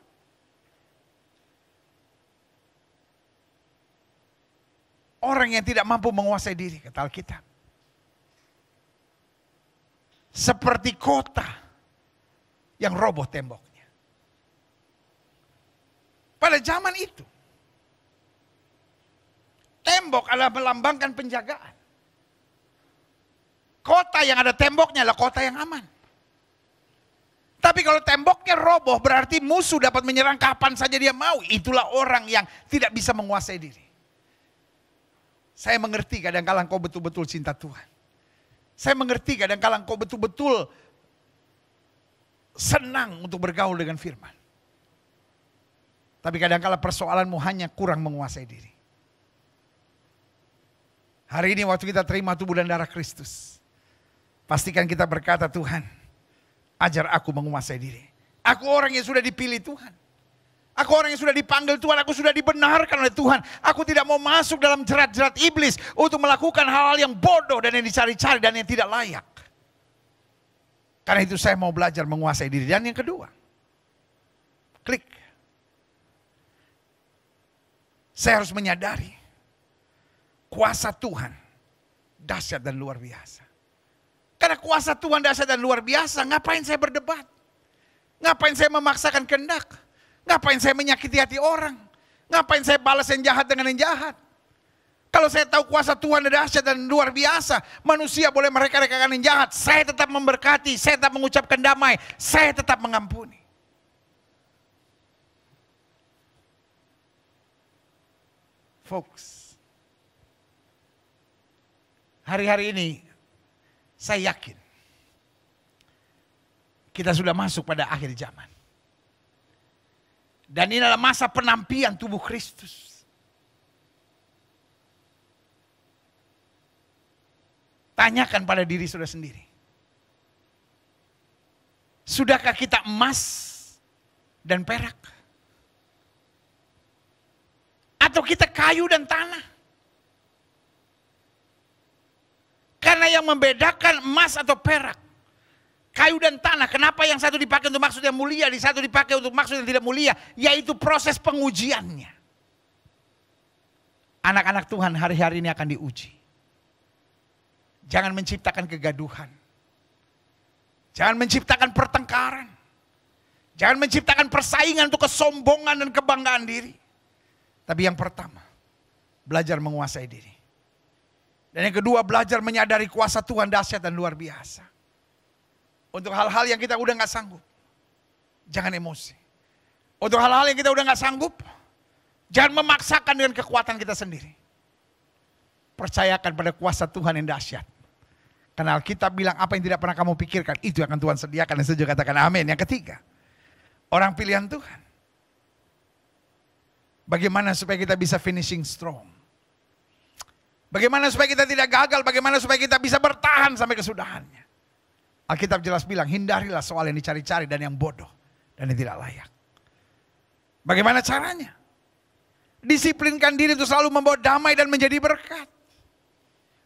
Orang yang tidak mampu menguasai diri, kata Alkitab. Seperti kota yang roboh temboknya. Pada zaman itu, tembok adalah melambangkan penjagaan. Kota yang ada temboknya adalah kota yang aman. Tapi kalau temboknya roboh berarti musuh dapat menyerang kapan saja dia mau. Itulah orang yang tidak bisa menguasai diri. Saya mengerti kadang-kala engkau betul-betul cinta Tuhan. Saya mengerti kadang-kala engkau betul-betul senang untuk bergaul dengan firman. Tapi kadang-kala persoalanmu hanya kurang menguasai diri. Hari ini waktu kita terima tubuh dan darah Kristus. Pastikan kita berkata, Tuhan, ajar aku menguasai diri. Aku orang yang sudah dipilih Tuhan. Aku orang yang sudah dipanggil Tuhan, aku sudah dibenarkan oleh Tuhan. Aku tidak mau masuk dalam jerat-jerat iblis untuk melakukan hal-hal yang bodoh dan yang dicari-cari dan yang tidak layak. Karena itu saya mau belajar menguasai diri. Dan yang kedua, klik. Saya harus menyadari kuasa Tuhan dahsyat dan luar biasa. Karena kuasa Tuhan dahsyat dan luar biasa, ngapain saya berdebat? Ngapain saya memaksakan kehendak? Ngapain saya menyakiti hati orang? Ngapain saya balas yang jahat dengan yang jahat? Kalau saya tahu kuasa Tuhan dahsyat dan luar biasa, manusia boleh mereka-rekakan yang jahat, saya tetap memberkati, saya tetap mengucapkan damai, saya tetap mengampuni. Folks, hari-hari ini saya yakin kita sudah masuk pada akhir zaman. Dan ini adalah masa penampian tubuh Kristus. Tanyakan pada diri saudara sendiri. Sudahkah kita emas dan perak? Atau Atau kita kayu dan tanah? Karena yang membedakan emas atau perak, kayu dan tanah, kenapa yang satu dipakai untuk maksud yang mulia, di satu dipakai untuk maksud yang tidak mulia, yaitu proses pengujiannya. Anak-anak Tuhan hari-hari ini akan diuji. Jangan menciptakan kegaduhan. Jangan menciptakan pertengkaran. Jangan menciptakan persaingan untuk kesombongan dan kebanggaan diri. Tapi yang pertama, belajar menguasai diri. Dan yang kedua, belajar menyadari kuasa Tuhan dahsyat dan luar biasa. Untuk hal-hal yang kita udah gak sanggup, jangan emosi. Untuk hal-hal yang kita udah gak sanggup, jangan memaksakan dengan kekuatan kita sendiri. Percayakan pada kuasa Tuhan yang dahsyat. Karena Alkitab bilang apa yang tidak pernah kamu pikirkan, itu akan Tuhan sediakan. Dan saya juga katakan amin. Yang ketiga, orang pilihan Tuhan. Bagaimana supaya kita bisa finishing strong? Bagaimana supaya kita tidak gagal? Bagaimana supaya kita bisa bertahan sampai kesudahannya? Alkitab jelas bilang, hindarilah soal yang dicari-cari dan yang bodoh dan yang tidak layak. Bagaimana caranya? Disiplinkan diri untuk selalu membawa damai dan menjadi berkat.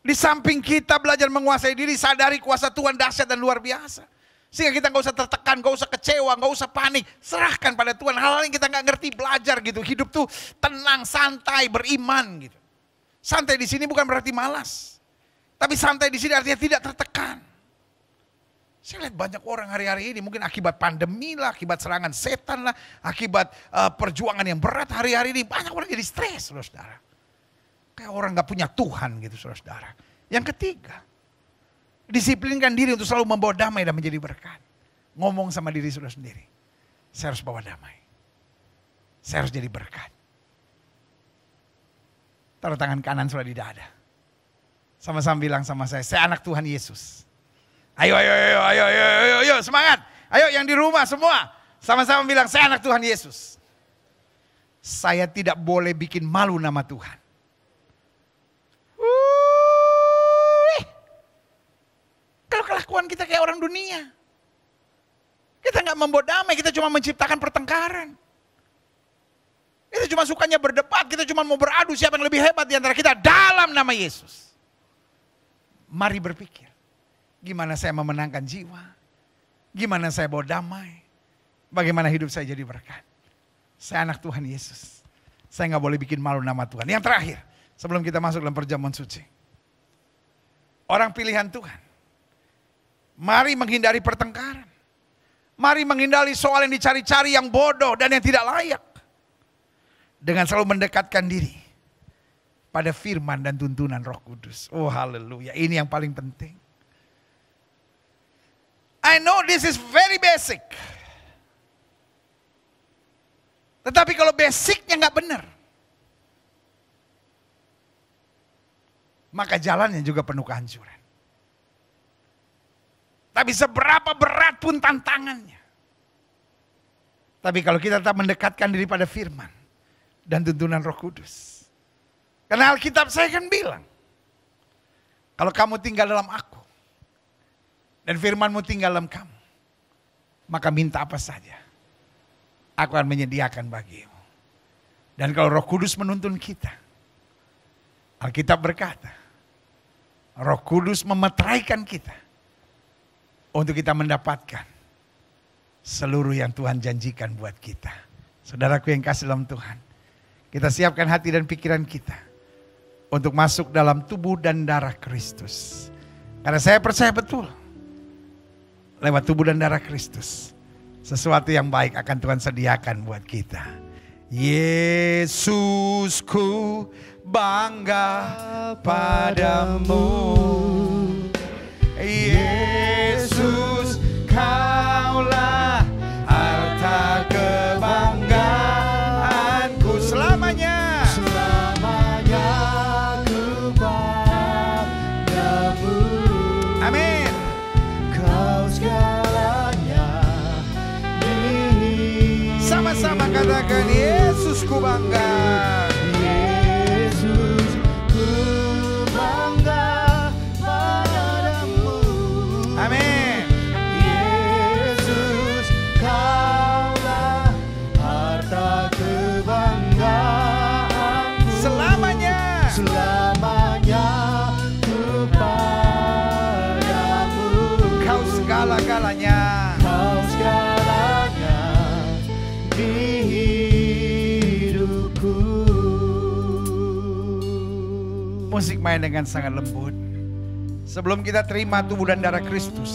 Di samping kita belajar menguasai diri, sadari kuasa Tuhan dahsyat dan luar biasa. Sehingga kita gak usah tertekan, gak usah kecewa, gak usah panik. Serahkan pada Tuhan, hal-hal yang kita gak ngerti, belajar gitu. Hidup tuh tenang, santai, beriman gitu. Santai di sini bukan berarti malas. Tapi santai di sini artinya tidak tertekan. Saya lihat banyak orang hari-hari ini mungkin akibat pandemi lah, akibat serangan setan lah, akibat perjuangan yang berat hari-hari ini. Banyak orang jadi stres, saudara. Kayak orang gak punya Tuhan gitu, saudara. Yang ketiga, disiplinkan diri untuk selalu membawa damai dan menjadi berkat. Ngomong sama diri saudara sendiri. Saya harus bawa damai. Saya harus jadi berkat. Taruh tangan kanan sudah di dada. Sama-sama bilang sama saya anak Tuhan Yesus. Ayo, semangat. Ayo yang di rumah semua. Sama-sama bilang, saya anak Tuhan Yesus. Saya tidak boleh bikin malu nama Tuhan. Kalau kelakuan kita kayak orang dunia. Kita gak membawa damai, kita cuma menciptakan pertengkaran. Kita cuma sukanya berdebat, kita cuma mau beradu siapa yang lebih hebat di antara kita dalam nama Yesus. Mari berpikir, gimana saya memenangkan jiwa? Gimana saya bawa damai? Bagaimana hidup saya jadi berkat? Saya anak Tuhan Yesus. Saya gak boleh bikin malu nama Tuhan. Yang terakhir, sebelum kita masuk dalam perjamuan suci. Orang pilihan Tuhan. Mari menghindari pertengkaran. Mari menghindari soal yang dicari-cari yang bodoh dan yang tidak layak. Dengan selalu mendekatkan diri pada firman dan tuntunan Roh Kudus. Oh haleluya, ini yang paling penting. I know this is very basic. Tetapi kalau basicnya gak benar, maka jalannya juga penuh kehancuran. Tapi seberapa berat pun tantangannya. Tapi kalau kita tetap mendekatkan diri pada firman dan tuntunan Roh Kudus. Karena Alkitab saya kan bilang, kalau kamu tinggal dalam aku dan firmanmu tinggal dalam kamu, maka minta apa saja, aku akan menyediakan bagimu. Dan kalau Roh Kudus menuntun kita, Alkitab berkata, Roh Kudus memeteraikan kita untuk kita mendapatkan seluruh yang Tuhan janjikan buat kita. Saudaraku yang kasih dalam Tuhan, kita siapkan hati dan pikiran kita untuk masuk dalam tubuh dan darah Kristus. Karena saya percaya betul, lewat tubuh dan darah Kristus, sesuatu yang baik akan Tuhan sediakan buat kita. Yesusku bangga padamu. Yesus, kaulah harta kebanggaanku selamanya. Selamanya ku padamu. Amin. Kau segalanya di Sama-sama katakan, Yesus ku bangga. Yesus ku bangga padamu. Amin. Yesus, kaulah harta kebanggaanku. hidupku. Musik main dengan sangat lembut. Sebelum kita terima tubuh dan darah Kristus,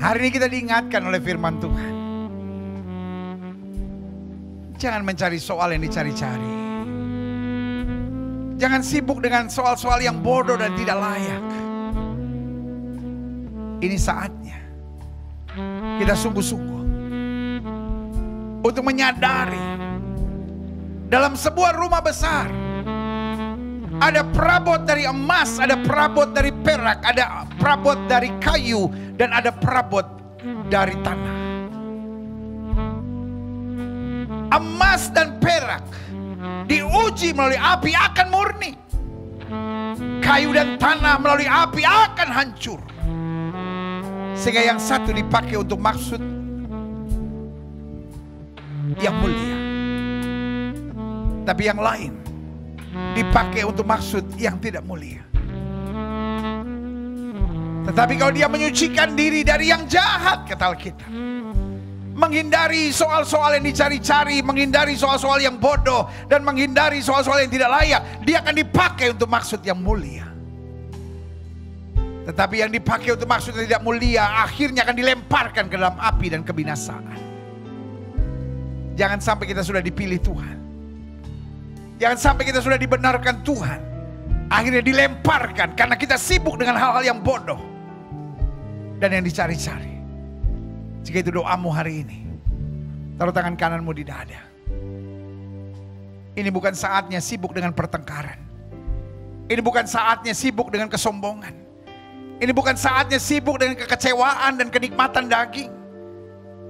hari ini kita diingatkan oleh firman Tuhan. Jangan mencari soal yang dicari-cari. Jangan sibuk dengan soal-soal yang bodoh dan tidak layak. Ini saatnya kita sungguh-sungguh untuk menyadari dalam sebuah rumah besar ada perabot dari emas, ada perabot dari perak, ada perabot dari kayu, dan ada perabot dari tanah. Emas dan perak diuji melalui api akan murni. Kayu dan tanah melalui api akan hancur. Sehingga yang satu dipakai untuk maksud yang mulia, tapi yang lain dipakai untuk maksud yang tidak mulia. Tetapi kalau dia menyucikan diri dari yang jahat, kata Alkitab, menghindari soal-soal yang dicari-cari, menghindari soal-soal yang bodoh, dan menghindari soal-soal yang tidak layak, dia akan dipakai untuk maksud yang mulia. Tetapi yang dipakai untuk maksud yang tidak mulia akhirnya akan dilemparkan ke dalam api dan kebinasaan. Jangan sampai kita sudah dipilih Tuhan, jangan sampai kita sudah dibenarkan Tuhan, akhirnya dilemparkan karena kita sibuk dengan hal-hal yang bodoh dan yang dicari-cari. Jika itu doamu hari ini, taruh tangan kananmu di dada. Ini bukan saatnya sibuk dengan pertengkaran. Ini bukan saatnya sibuk dengan kesombongan. Ini bukan saatnya sibuk dengan kekecewaan dan kenikmatan daging.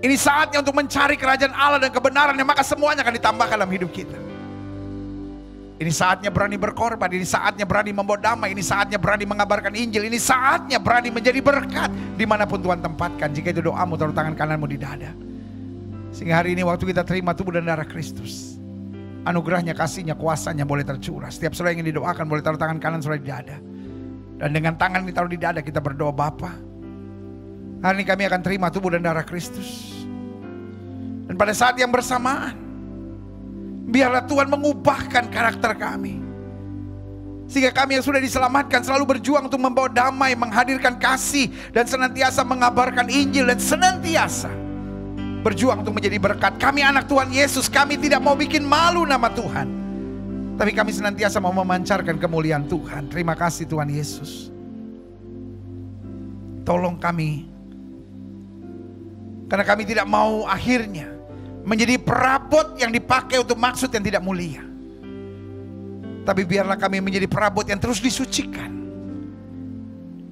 Ini saatnya untuk mencari kerajaan Allah dan kebenaran, yang maka semuanya akan ditambahkan dalam hidup kita. Ini saatnya berani berkorban, ini saatnya berani membawa damai, ini saatnya berani mengabarkan Injil, ini saatnya berani menjadi berkat dimanapun Tuhan tempatkan. Jika itu doamu, taruh tangan kananmu di dada. Sehingga hari ini waktu kita terima tubuh dan darah Kristus, anugerahnya, kasihnya, kuasanya boleh tercurah. Setiap saudara yang ingin didoakan boleh taruh tangan kanan saudara di dada. Dan dengan tangan ditaruh di dada kita berdoa, Bapa, hari ini kami akan terima tubuh dan darah Kristus. Dan pada saat yang bersamaan, biarlah Tuhan mengubahkan karakter kami. Sehingga kami yang sudah diselamatkan selalu berjuang untuk membawa damai, menghadirkan kasih, dan senantiasa mengabarkan Injil, dan senantiasa berjuang untuk menjadi berkat. Kami anak Tuhan Yesus, kami tidak mau bikin malu nama Tuhan, tapi kami senantiasa mau memancarkan kemuliaan Tuhan. Terima kasih Tuhan Yesus. Tolong kami, karena kami tidak mau akhirnya menjadi perabot yang dipakai untuk maksud yang tidak mulia. Tapi biarlah kami menjadi perabot yang terus disucikan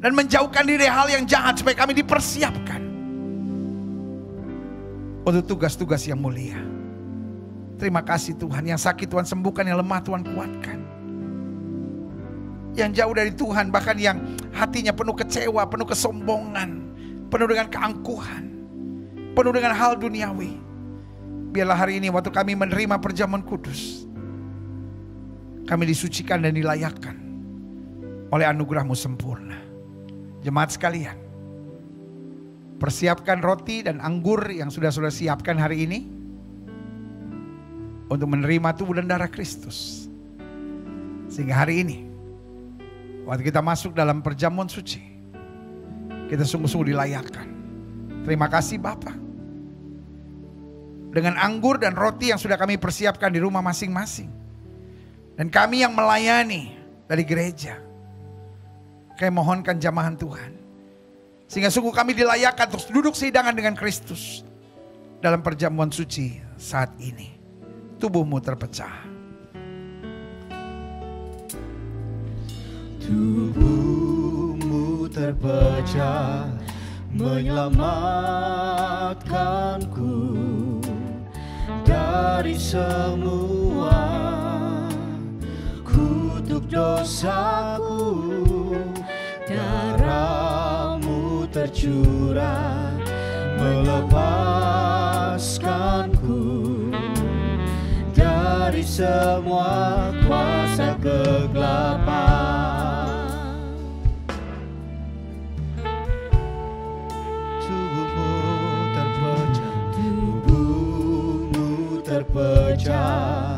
dan menjauhkan diri hal yang jahat, supaya kami dipersiapkan untuk tugas-tugas yang mulia. Terima kasih Tuhan. Yang sakit Tuhan sembuhkan, yang lemah Tuhan kuatkan, yang jauh dari Tuhan, bahkan yang hatinya penuh kecewa, penuh kesombongan, penuh dengan keangkuhan, penuh dengan hal duniawi, biarlah hari ini waktu kami menerima perjamuan kudus, kami disucikan dan dilayakkan oleh anugerah-Mu sempurna. Jemaat sekalian, persiapkan roti dan anggur yang sudah siapkan hari ini untuk menerima tubuh dan darah Kristus. Sehingga hari ini waktu kita masuk dalam perjamuan suci, kita sungguh-sungguh dilayakkan. Terima kasih Bapa. Dengan anggur dan roti yang sudah kami persiapkan di rumah masing-masing, dan kami yang melayani dari gereja, kami mohonkan jamahan Tuhan, sehingga sungguh kami dilayakkan terus duduk sehidangan dengan Kristus dalam perjamuan suci saat ini. Tubuhmu terpecah, tubuhmu terpecah, menyelamatkanku dari semua kutuk dosaku. Darah-Mu tercurah melepaskanku dari semua kuasa kegelapan. Tubuhmu terpecah, tubuhmu terpecah,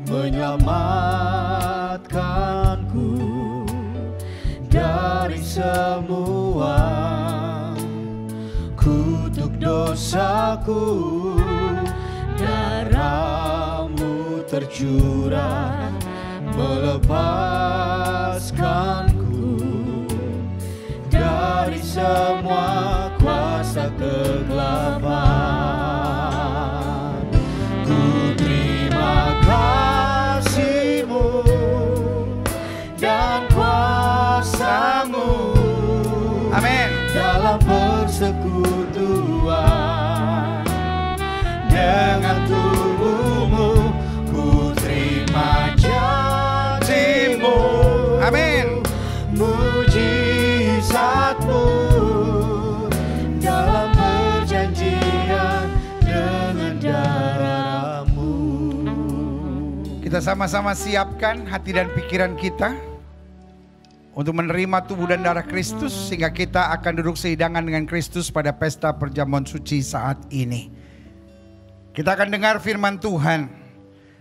menyelamatkanku dari semua kutuk dosaku. Darah-Mu tercurah melepaskanku dari semua kuasa kegelapan. Ku terima kasih-Mu dan kuasa-Mu. Amin. Dalam persekutuan dengan tubuh-Mu, ku terima janji-Mu. Amin. Mujizat-Mu dalam perjanjian dengan darah-Mu. Kita sama-sama siapkan hati dan pikiran kita untuk menerima tubuh dan darah Kristus, sehingga kita akan duduk sehidangan dengan Kristus pada pesta perjamuan suci saat ini. Kita akan dengar firman Tuhan.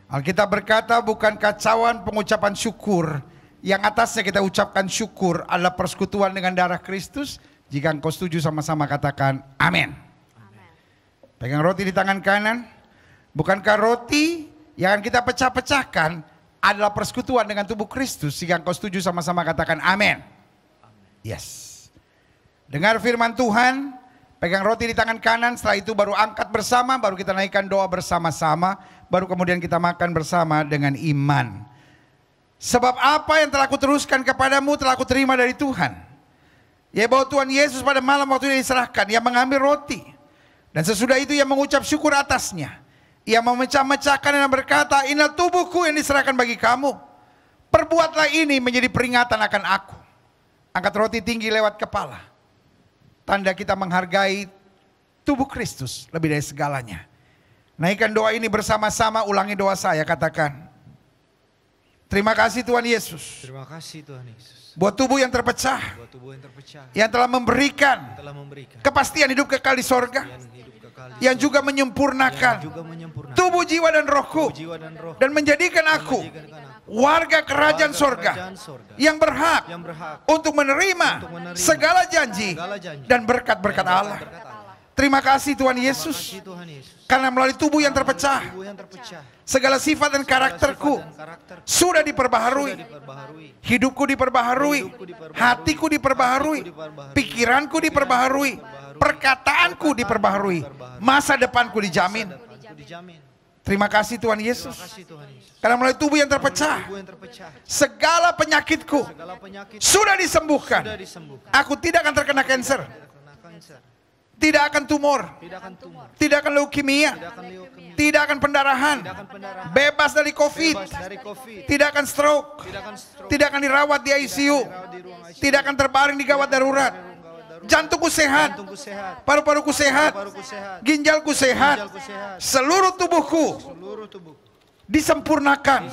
Alkitab berkata, bukan kacauan pengucapan syukur, yang atasnya kita ucapkan syukur adalah persekutuan dengan darah Kristus. Jika engkau setuju, sama-sama katakan amin. Pegang roti di tangan kanan. Bukankah roti yang akan kita pecah-pecahkan adalah persekutuan dengan tubuh Kristus? Jika engkau setuju, sama-sama katakan amin. Yes. Dengar firman Tuhan, pegang roti di tangan kanan, setelah itu baru angkat bersama, baru kita naikkan doa bersama-sama, baru kemudian kita makan bersama dengan iman. Sebab apa yang telah kuteruskan kepadamu telah kuterima dari Tuhan. Ya, bahwa Tuhan Yesus pada malam waktu dia diserahkan, ia mengambil roti, dan sesudah itu ia mengucap syukur atasnya. Ia memecah-mecahkan dan berkata, inilah tubuhku yang diserahkan bagi kamu. Perbuatlah ini menjadi peringatan akan aku. Angkat roti tinggi lewat kepala. Tanda kita menghargai tubuh Kristus lebih dari segalanya. Naikkan doa ini bersama-sama, ulangi doa saya, katakan. Terima kasih Tuhan Yesus. Terima kasih Tuhan Yesus. Buat tubuh yang terpecah. Buat tubuh yang terpecah. Yang telah memberikan kepastian hidup kekal di sorga. Yang juga menyempurnakan tubuh, jiwa dan rohku, dan menjadikan aku warga kerajaan sorga yang berhak untuk menerima segala janji dan berkat-berkat Allah. Terima kasih Tuhan Yesus, karena melalui tubuh yang terpecah, segala sifat dan karakterku sudah diperbaharui. Hidupku diperbaharui, hatiku diperbaharui, pikiranku diperbaharui, perkataanku diperbaharui, masa depanku dijamin. Terima kasih Tuhan Yesus, karena melalui tubuh yang terpecah, segala penyakitku sudah disembuhkan. Aku tidak akan terkena kanser, tidak akan tumor, tidak akan leukemia, tidak akan pendarahan, bebas dari COVID, tidak akan stroke, tidak akan dirawat di ICU, tidak akan terbaring di gawat darurat. Jantungku sehat, paru-paruku sehat, ginjalku sehat, seluruh tubuhku disempurnakan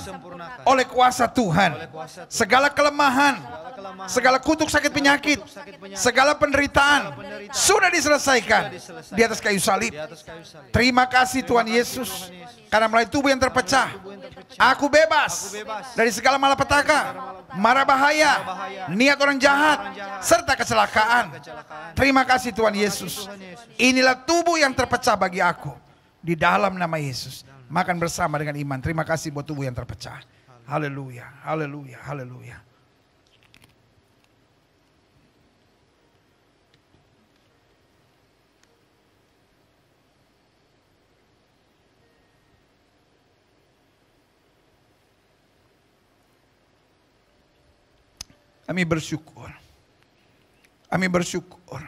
oleh kuasa Tuhan. Segala kelemahan, segala kutuk sakit penyakit, segala penderitaan sudah diselesaikan di atas kayu salib. Terima kasih Tuhan Yesus, karena melalui tubuh yang terpecah, aku bebas dari segala malapetaka, mara bahaya, niat orang jahat, serta kecelakaan. Terima kasih Tuhan Yesus. Inilah tubuh yang terpecah bagi aku. Di dalam nama Yesus, makan bersama dengan iman. Terima kasih buat tubuh yang terpecah. Haleluya, haleluya, haleluya. Kami bersyukur. Kami bersyukur.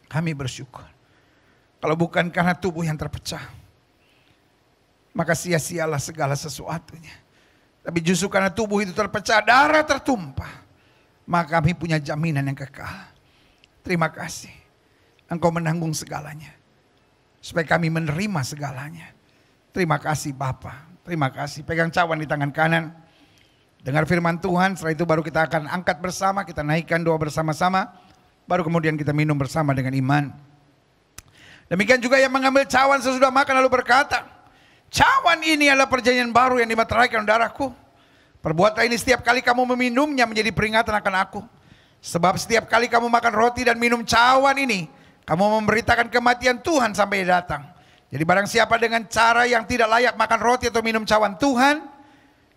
Kami bersyukur. Kalau bukan karena tubuh yang terpecah, maka sia-sialah segala sesuatunya. Tapi justru karena tubuh itu terpecah, darah tertumpah, maka kami punya jaminan yang kekal. Terima kasih. Engkau menanggung segalanya, supaya kami menerima segalanya. Terima kasih Bapa. Terima kasih. Pegang cawan di tangan kanan. Dengar firman Tuhan, setelah itu baru kita akan angkat bersama, kita naikkan doa bersama-sama, baru kemudian kita minum bersama dengan iman. Demikian juga yang mengambil cawan sesudah makan lalu berkata, Cawan ini adalah perjanjian baru yang dimeteraikan darahku. Perbuatan ini setiap kali kamu meminumnya menjadi peringatan akan aku. Sebab setiap kali kamu makan roti dan minum cawan ini, kamu memberitakan kematian Tuhan sampai dia datang. Jadi barang siapa dengan cara yang tidak layak makan roti atau minum cawan Tuhan,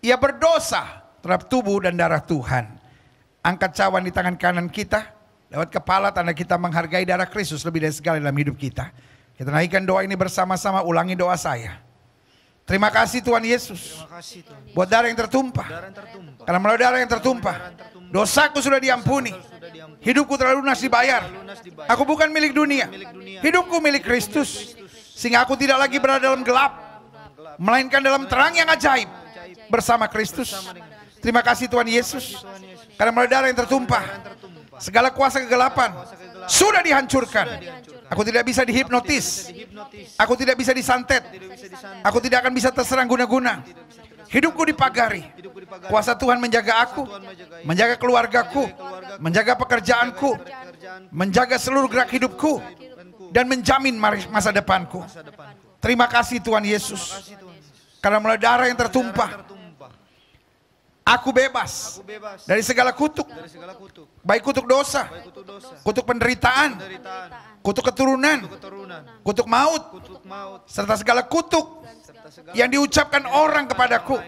ia berdosa terhadap tubuh dan darah Tuhan. Angkat cawan di tangan kanan kita, lewat kepala tanda kita menghargai darah Kristus lebih dari segala dalam hidup kita. Kita naikkan doa ini bersama-sama, ulangi doa saya. Terima kasih Tuhan Yesus buat darah yang tertumpah. Karena melalui darah yang tertumpah, dosaku sudah diampuni. Hidupku telah lunas dibayar. Aku bukan milik dunia. Hidupku milik Kristus. Sehingga aku tidak lagi berada dalam gelap, melainkan dalam terang yang ajaib bersama Kristus. Terima kasih Tuhan Yesus. Karena melalui darah yang tertumpah, segala kuasa kegelapan sudah dihancurkan. Aku tidak bisa dihipnotis. Aku tidak bisa disantet. Aku tidak akan bisa terserang guna-guna. Hidupku dipagari. Kuasa Tuhan menjaga aku, menjaga keluargaku, menjaga pekerjaanku, menjaga seluruh gerak hidupku, dan menjamin masa depanku. Terima kasih Tuhan Yesus. Karena melalui darah yang tertumpah, aku bebas dari segala kutuk. Baik kutuk dosa, kutuk penderitaan, kutuk keturunan, kutuk maut, serta segala kutuk yang diucapkan orang kepadaku.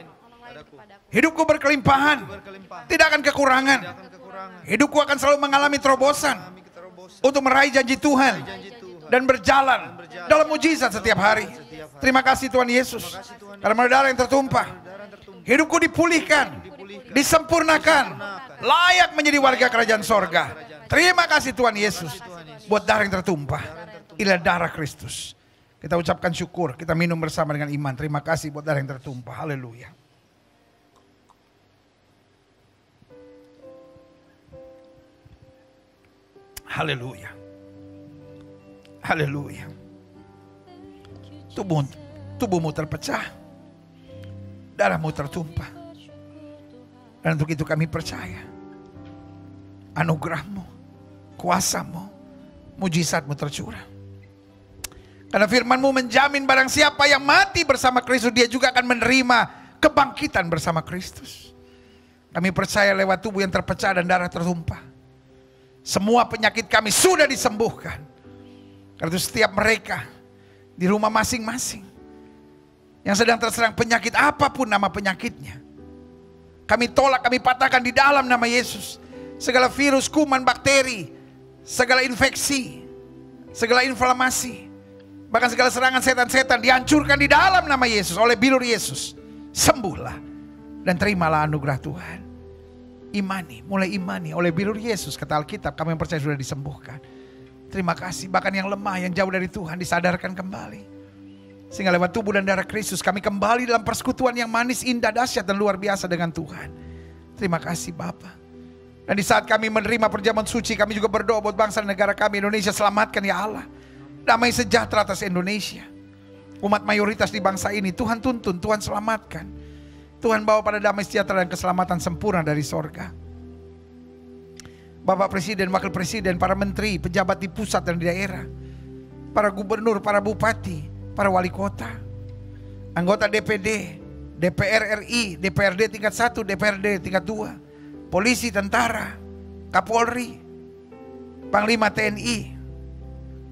Hidupku berkelimpahan, tidak akan kekurangan. Hidupku akan selalu mengalami terobosan untuk meraih janji Tuhan dan berjalan dalam mujizat setiap hari. Terima kasih Tuhan Yesus. Karena melalui darah yang tertumpah, hidupku dipulihkan, disempurnakan, layak menjadi warga kerajaan sorga. Terima kasih Tuhan Yesus buat darah yang tertumpah. Inilah darah Kristus. Kita ucapkan syukur, kita minum bersama dengan iman. Terima kasih buat darah yang tertumpah. Haleluya. Haleluya. Haleluya. Tubuhmu terpecah, darahmu tertumpah. Dan untuk itu kami percaya anugerahmu, kuasamu, mujizatmu tercurah. Karena firman-Mu menjamin barang siapa yang mati bersama Kristus, dia juga akan menerima kebangkitan bersama Kristus. Kami percaya lewat tubuh yang terpecah dan darah tertumpah, semua penyakit kami sudah disembuhkan. Karena itu setiap mereka di rumah masing-masing yang sedang terserang penyakit apapun nama penyakitnya, kami tolak, kami patahkan di dalam nama Yesus. Segala virus, kuman, bakteri, segala infeksi, segala inflamasi, bahkan segala serangan setan-setan dihancurkan di dalam nama Yesus. Oleh bilur Yesus, sembuhlah dan terimalah anugerah Tuhan. Imani, mulai imani. Oleh bilur Yesus, kata Alkitab, kami yang percaya sudah disembuhkan. Terima kasih, bahkan yang lemah, yang jauh dari Tuhan disadarkan kembali. Sehingga lewat tubuh dan darah Kristus kami kembali dalam persekutuan yang manis, indah, dahsyat dan luar biasa dengan Tuhan. Terima kasih Bapa. Dan di saat kami menerima perjamuan suci, kami juga berdoa buat bangsa dan negara kami Indonesia. Selamatkan ya Allah, damai sejahtera atas Indonesia. Umat mayoritas di bangsa ini Tuhan tuntun, Tuhan selamatkan. Tuhan bawa pada damai sejahtera dan keselamatan sempurna dari sorga. Bapak Presiden, Wakil Presiden, para menteri, pejabat di pusat dan di daerah, para gubernur, para bupati, para wali kota, anggota DPD, DPR RI, DPRD tingkat 1, DPRD tingkat 2, polisi, tentara, Kapolri, Panglima TNI,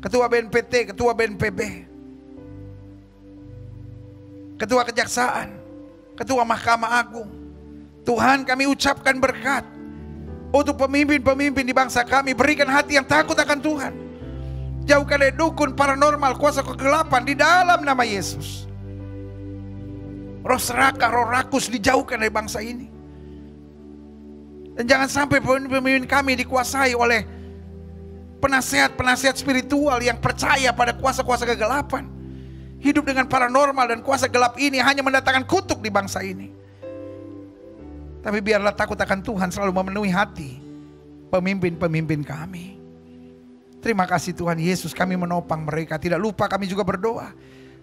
Ketua BNPT, Ketua BNPB, Ketua Kejaksaan, Ketua Mahkamah Agung. Tuhan, kami ucapkan berkat untuk pemimpin-pemimpin di bangsa kami. Berikan hati yang takut akan Tuhan. Jauhkan dari dukun, paranormal, kuasa kegelapan di dalam nama Yesus. Roh serakah, roh rakus dijauhkan dari bangsa ini. Dan jangan sampai pemimpin kami dikuasai oleh penasihat-penasihat spiritual yang percaya pada kuasa-kuasa kegelapan. Hidup dengan paranormal dan kuasa gelap ini hanya mendatangkan kutuk di bangsa ini. Tapi biarlah takut akan Tuhan selalu memenuhi hati pemimpin-pemimpin kami. Terima kasih Tuhan Yesus, kami menopang mereka. Tidak lupa kami juga berdoa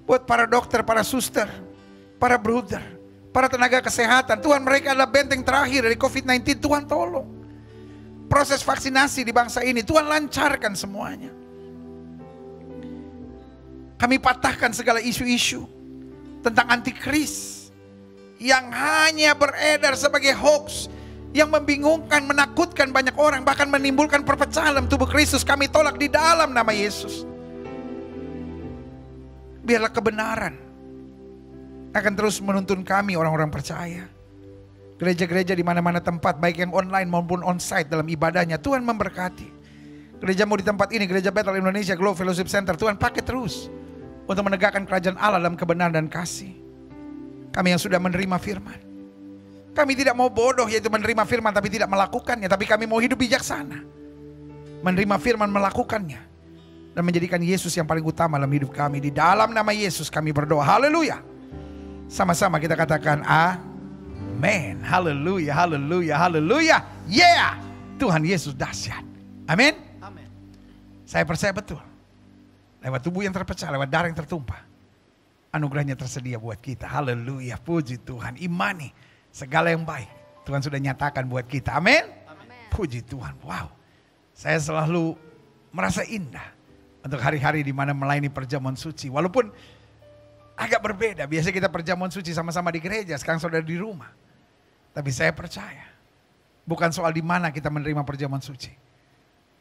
buat para dokter, para suster, para bruder, para tenaga kesehatan. Tuhan, mereka adalah benteng terakhir dari COVID-19. Tuhan tolong. Proses vaksinasi di bangsa ini Tuhan lancarkan semuanya. Kami patahkan segala isu-isu tentang antikris yang hanya beredar sebagai hoax, yang membingungkan, menakutkan banyak orang, bahkan menimbulkan perpecahan dalam tubuh Kristus. Kami tolak di dalam nama Yesus. Biarlah kebenaran akan terus menuntun kami orang-orang percaya. Gereja-gereja di mana-mana tempat, baik yang online maupun onsite dalam ibadahnya, Tuhan memberkati. Gerejamu di tempat ini, Gereja Bethel Indonesia Globe Fellowship Center, Tuhan pakai terus untuk menegakkan kerajaan Allah dalam kebenaran dan kasih. Kami yang sudah menerima firman, kami tidak mau bodoh, yaitu menerima firman tapi tidak melakukannya. Tapi kami mau hidup bijaksana, menerima firman, melakukannya, dan menjadikan Yesus yang paling utama dalam hidup kami. Di dalam nama Yesus kami berdoa, haleluya. Sama-sama kita katakan amin. Haleluya, haleluya, haleluya. Yeah, Tuhan Yesus dahsyat. Amin. Saya percaya betul, lewat tubuh yang terpecah, lewat darah yang tertumpah, anugerahnya tersedia buat kita. Haleluya, puji Tuhan. Imani segala yang baik Tuhan sudah nyatakan buat kita. Amin. Puji Tuhan. Wow, saya selalu merasa indah untuk hari-hari di mana melayani perjamuan suci. Walaupun agak berbeda, biasa kita perjamuan suci sama-sama di gereja, sekarang saudara di rumah. Tapi saya percaya, bukan soal di mana kita menerima perjamuan suci,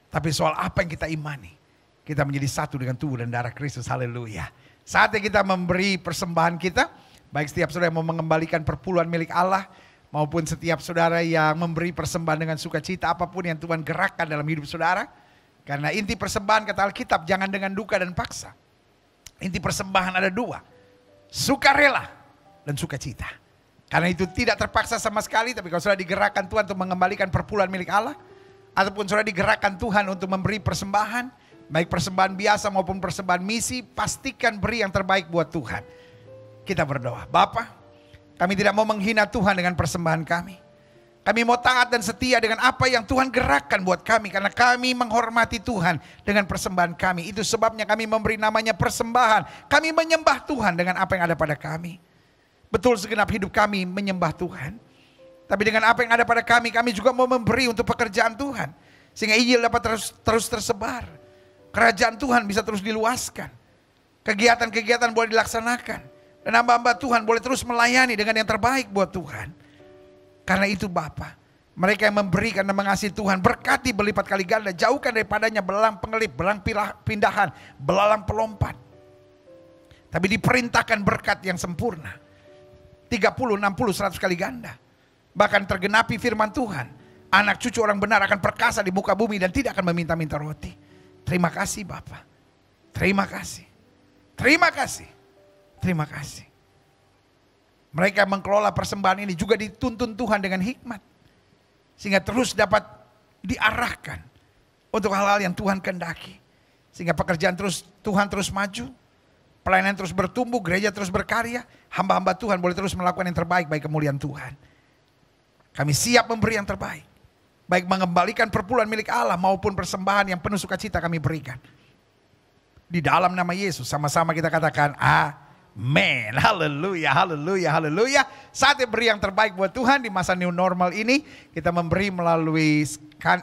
tapi soal apa yang kita imani. Kita menjadi satu dengan tubuh dan darah Kristus. Haleluya. Saatnya kita memberi persembahan kita. Baik setiap saudara yang mau mengembalikan perpuluhan milik Allah, maupun setiap saudara yang memberi persembahan dengan sukacita, apapun yang Tuhan gerakkan dalam hidup saudara. Karena inti persembahan kata Alkitab, jangan dengan duka dan paksa. Inti persembahan ada dua, sukarela dan sukacita. Karena itu tidak terpaksa sama sekali. Tapi kalau saudara digerakkan Tuhan untuk mengembalikan perpuluhan milik Allah, ataupun saudara digerakkan Tuhan untuk memberi persembahan, baik persembahan biasa maupun persembahan misi, pastikan beri yang terbaik buat Tuhan. Kita berdoa, Bapa, kami tidak mau menghina Tuhan dengan persembahan kami. Kami mau taat dan setia dengan apa yang Tuhan gerakkan buat kami. Karena kami menghormati Tuhan dengan persembahan kami. Itu sebabnya kami memberi namanya persembahan. Kami menyembah Tuhan dengan apa yang ada pada kami. Betul, segenap hidup kami menyembah Tuhan. Tapi dengan apa yang ada pada kami, kami juga mau memberi untuk pekerjaan Tuhan. Sehingga Injil dapat terus tersebar. Kerajaan Tuhan bisa terus diluaskan. Kegiatan-kegiatan boleh dilaksanakan. Dan hamba-hamba Tuhan boleh terus melayani dengan yang terbaik buat Tuhan. Karena itu Bapa, mereka yang memberikan dan mengasihi Tuhan, berkati berlipat kali ganda. Jauhkan daripadanya belalang pengelip, belalang pindahan, belalang pelompat. Tapi diperintahkan berkat yang sempurna. 30, 60, 100 kali ganda. Bahkan tergenapi firman Tuhan, anak cucu orang benar akan perkasa di muka bumi dan tidak akan meminta-minta roti. Terima kasih Bapa. Terima kasih. Terima kasih. Terima kasih. Mereka yang mengelola persembahan ini juga dituntun Tuhan dengan hikmat. Sehingga terus dapat diarahkan untuk hal-hal yang Tuhan kehendaki. Sehingga pekerjaan Tuhan terus maju. Pelayanan terus bertumbuh, gereja terus berkarya. Hamba-hamba Tuhan boleh terus melakukan yang terbaik bagi kemuliaan Tuhan. Kami siap memberi yang terbaik. Baik mengembalikan perpuluhan milik Allah maupun persembahan yang penuh sukacita kami berikan. Di dalam nama Yesus sama-sama kita katakan amin. Haleluya, haleluya, haleluya. Saatnya beri yang terbaik buat Tuhan di masa new normal ini. Kita memberi melalui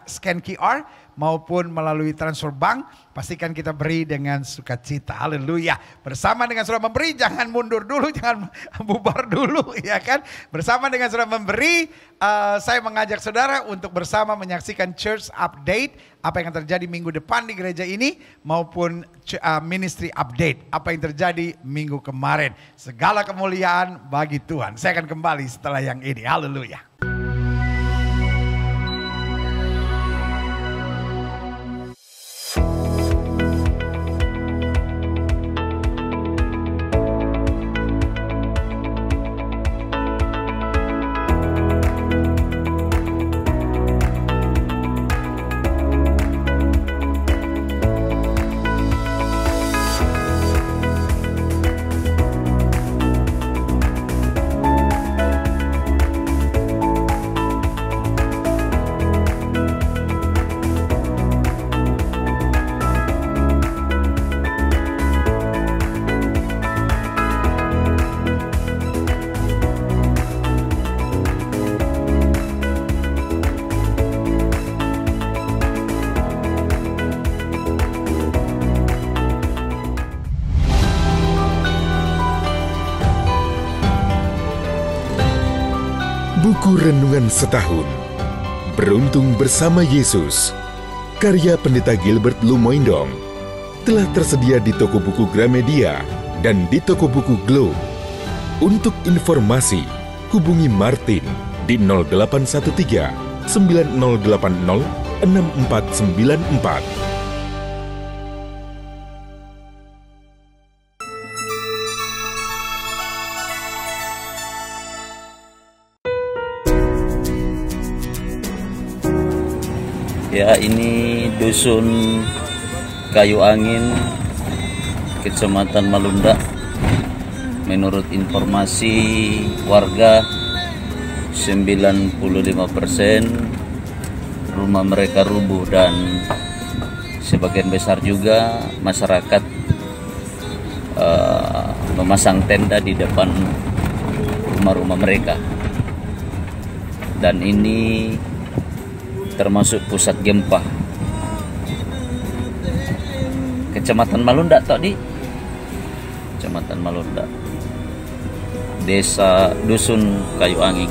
scan QR maupun melalui transfer bank. Pastikan kita beri dengan sukacita. Haleluya. Bersama dengan saudara memberi, jangan mundur dulu, jangan bubar dulu, ya kan? Bersama dengan saudara memberi, saya mengajak saudara untuk bersama menyaksikan church update, apa yang terjadi minggu depan di gereja ini, maupun ministry update, apa yang terjadi minggu kemarin. Segala kemuliaan bagi Tuhan. Saya akan kembali setelah yang ini. Haleluya. Buku Renungan Setahun Beruntung Bersama Yesus karya Pendeta Gilbert Lumoindong telah tersedia di toko buku Gramedia dan di toko buku Glow. Untuk informasi, hubungi Martin di 0813 9080 6494. Ya, ini Dusun Kayu Angin, Kecamatan Malunda. Menurut informasi warga, 95% rumah mereka rubuh dan sebagian besar juga masyarakat memasang tenda di depan rumah-rumah mereka. Dan ini termasuk pusat gempa. Kecamatan Malunda tadi. Kecamatan Malunda. Desa Dusun Kayu Angin.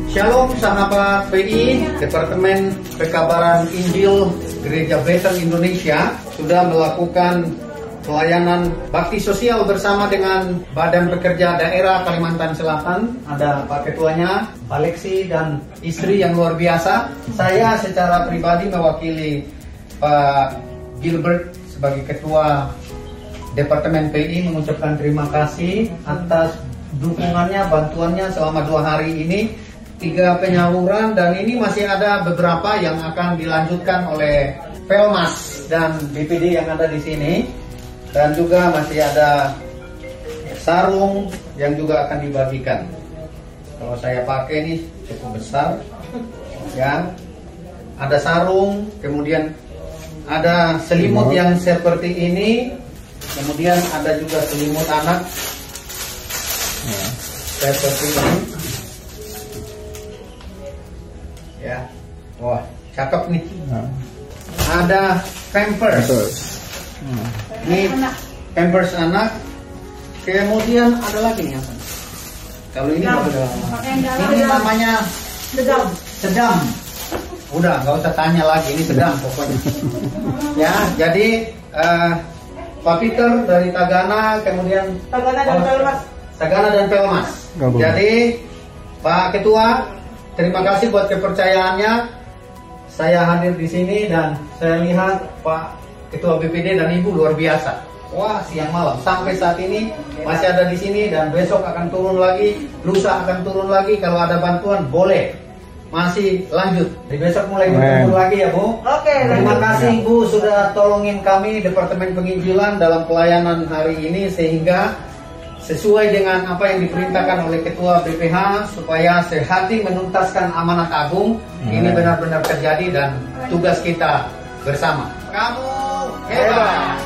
Shalom sahabat PI, Departemen Pekabaran Injil Gereja Bethel Indonesia sudah melakukan pelayanan bakti sosial bersama dengan Badan Pekerja Daerah Kalimantan Selatan. Ada Pak Ketuanya, Pak Lexi dan istri yang luar biasa. Saya secara pribadi mewakili Pak Gilbert sebagai Ketua Departemen PI mengucapkan terima kasih atas dukungannya, bantuannya selama 2 hari ini. 3 penyaluran dan ini masih ada beberapa yang akan dilanjutkan oleh Pelmas dan BPD yang ada di sini, dan juga masih ada sarung yang juga akan dibagikan. Kalau saya pakai ini cukup besar, ya. Ada sarung, kemudian ada selimut yang seperti ini, kemudian ada juga selimut anak seperti ini. Ya, wah, cakep nih. Ada Pampers. Ini Pampers anak. Kemudian ada lagi nih apa? Kalau ini ini namanya sedam. Udah, nggak usah tanya lagi, ini sedam pokoknya. Ya, jadi Pak Peter dari Tagana, kemudian Tagana dan Pelmas. Jadi Pak Ketua, terima kasih buat kepercayaannya. Saya hadir di sini dan saya lihat Pak Ketua BPD dan Ibu luar biasa. Wah, siang malam sampai saat ini masih ada di sini dan besok akan turun lagi, lusa akan turun lagi. Kalau ada bantuan boleh masih lanjut. Di besok mulai berkumpul lagi ya Bu. Oke. Terima kasih Bu sudah tolongin kami Departemen Penginjilan dalam pelayanan hari ini sehingga sesuai dengan apa yang diperintahkan oleh Ketua BPH supaya sehati menuntaskan amanat agung ini benar-benar terjadi dan tugas kita bersama. Kamu hebat.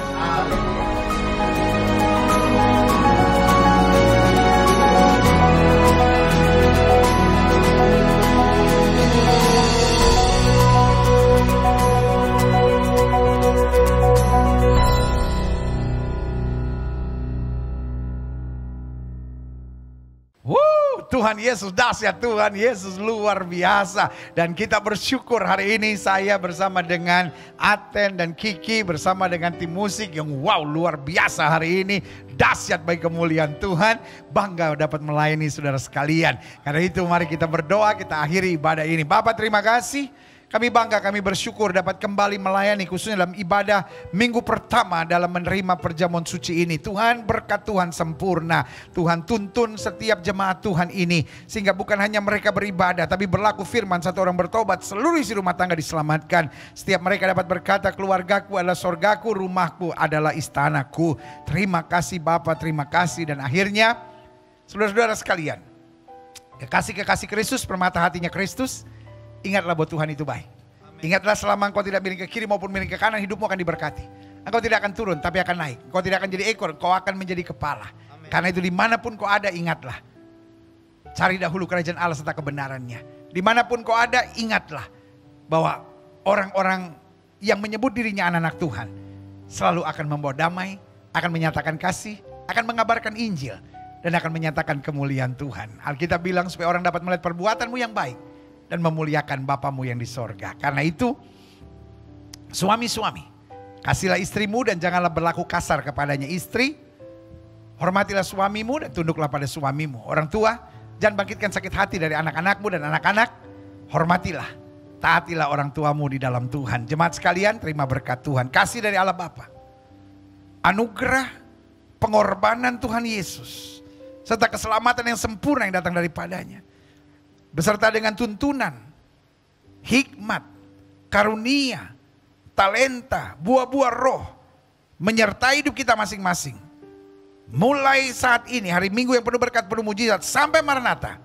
Tuhan Yesus dahsyat, Tuhan Yesus luar biasa. Dan kita bersyukur hari ini saya bersama dengan Aten dan Kiki bersama dengan tim musik yang wow luar biasa hari ini. Dahsyat bagi kemuliaan Tuhan. Bangga dapat melayani saudara sekalian. Karena itu mari kita berdoa, kita akhiri ibadah ini. Bapak terima kasih. Kami bangga, kami bersyukur dapat kembali melayani khususnya dalam ibadah minggu pertama dalam menerima perjamuan suci ini. Tuhan, berkat Tuhan sempurna. Tuhan tuntun setiap jemaat Tuhan ini. Sehingga bukan hanya mereka beribadah, tapi berlaku firman, satu orang bertobat, seluruh isi rumah tangga diselamatkan. Setiap mereka dapat berkata, keluargaku adalah sorgaku, rumahku adalah istanaku. Terima kasih Bapa, terima kasih. Dan akhirnya, saudara-saudara sekalian, kekasih-kekasih Kristus, permata hatinya Kristus, ingatlah bahwa Tuhan itu baik. Ingatlah selama engkau tidak miring ke kiri maupun miring ke kanan, hidupmu akan diberkati. Engkau tidak akan turun tapi akan naik. Engkau tidak akan jadi ekor, engkau akan menjadi kepala. Amen. Karena itu dimanapun kau ada, ingatlah. Cari dahulu kerajaan Allah serta kebenarannya. Dimanapun kau ada, ingatlah bahwa orang-orang yang menyebut dirinya anak-anak Tuhan selalu akan membawa damai, akan menyatakan kasih, akan mengabarkan Injil, dan akan menyatakan kemuliaan Tuhan. Alkitab bilang supaya orang dapat melihat perbuatanmu yang baik dan memuliakan Bapamu yang di sorga. Karena itu, suami-suami, kasihlah istrimu dan janganlah berlaku kasar kepadanya. Istri, hormatilah suamimu dan tunduklah pada suamimu. Orang tua, jangan bangkitkan sakit hati dari anak-anakmu, dan anak-anak, hormatilah, taatilah orang tuamu di dalam Tuhan. Jemaat sekalian, terima berkat Tuhan. Kasih dari Allah Bapa, anugerah pengorbanan Tuhan Yesus, serta keselamatan yang sempurna yang datang daripadanya, beserta dengan tuntunan, hikmat, karunia, talenta, buah-buah roh, menyertai hidup kita masing-masing. Mulai saat ini, hari Minggu yang penuh berkat, penuh mujizat, sampai Maranatha,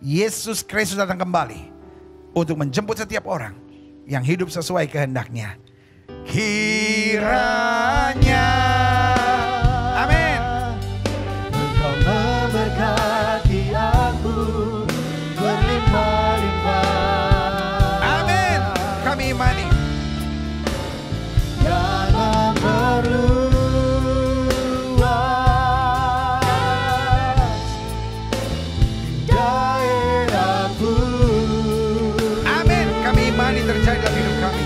Yesus Kristus datang kembali untuk menjemput setiap orang yang hidup sesuai kehendaknya. Kiranya, amin. Engkau memberkati aku berlimpah-limpah. Amin. Kami imani. Jangan berluas daerahku. Amin. Kami imani terjadi dalam hidup kami.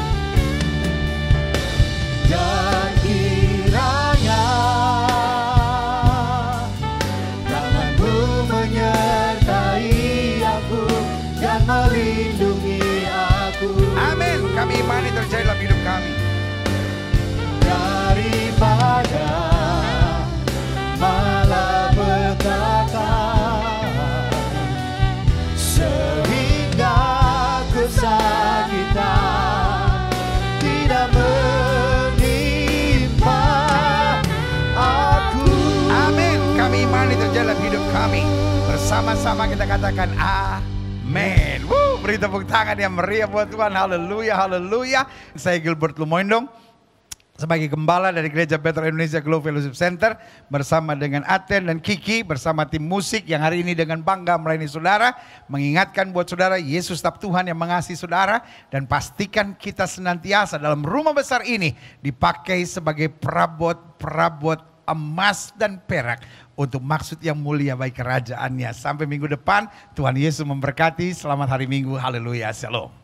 Dan kiranya tanganmu menyertai aku dan melindungi aku. Amin. Kami imani terjadi dalam hidup kami. Daripada malapetaka, sehingga kesakitan tidak menimpa aku. Amin. Kami imani terjadi dalam hidup kami. Bersama-sama kita katakan amin. Beri tepuk tangan yang meriah buat Tuhan. Haleluya, haleluya. Saya Gilbert Lumoindong, sebagai gembala dari Gereja Bethel Indonesia Glow Fellowship Center, bersama dengan Aten dan Kiki, bersama tim musik yang hari ini dengan bangga melayani saudara, mengingatkan buat saudara, Yesus tetap Tuhan yang mengasihi saudara, dan pastikan kita senantiasa dalam rumah besar ini dipakai sebagai perabot-perabot emas dan perak untuk maksud yang mulia bagi kerajaannya. Sampai minggu depan, Tuhan Yesus memberkati. Selamat hari Minggu. Haleluya. Shalom.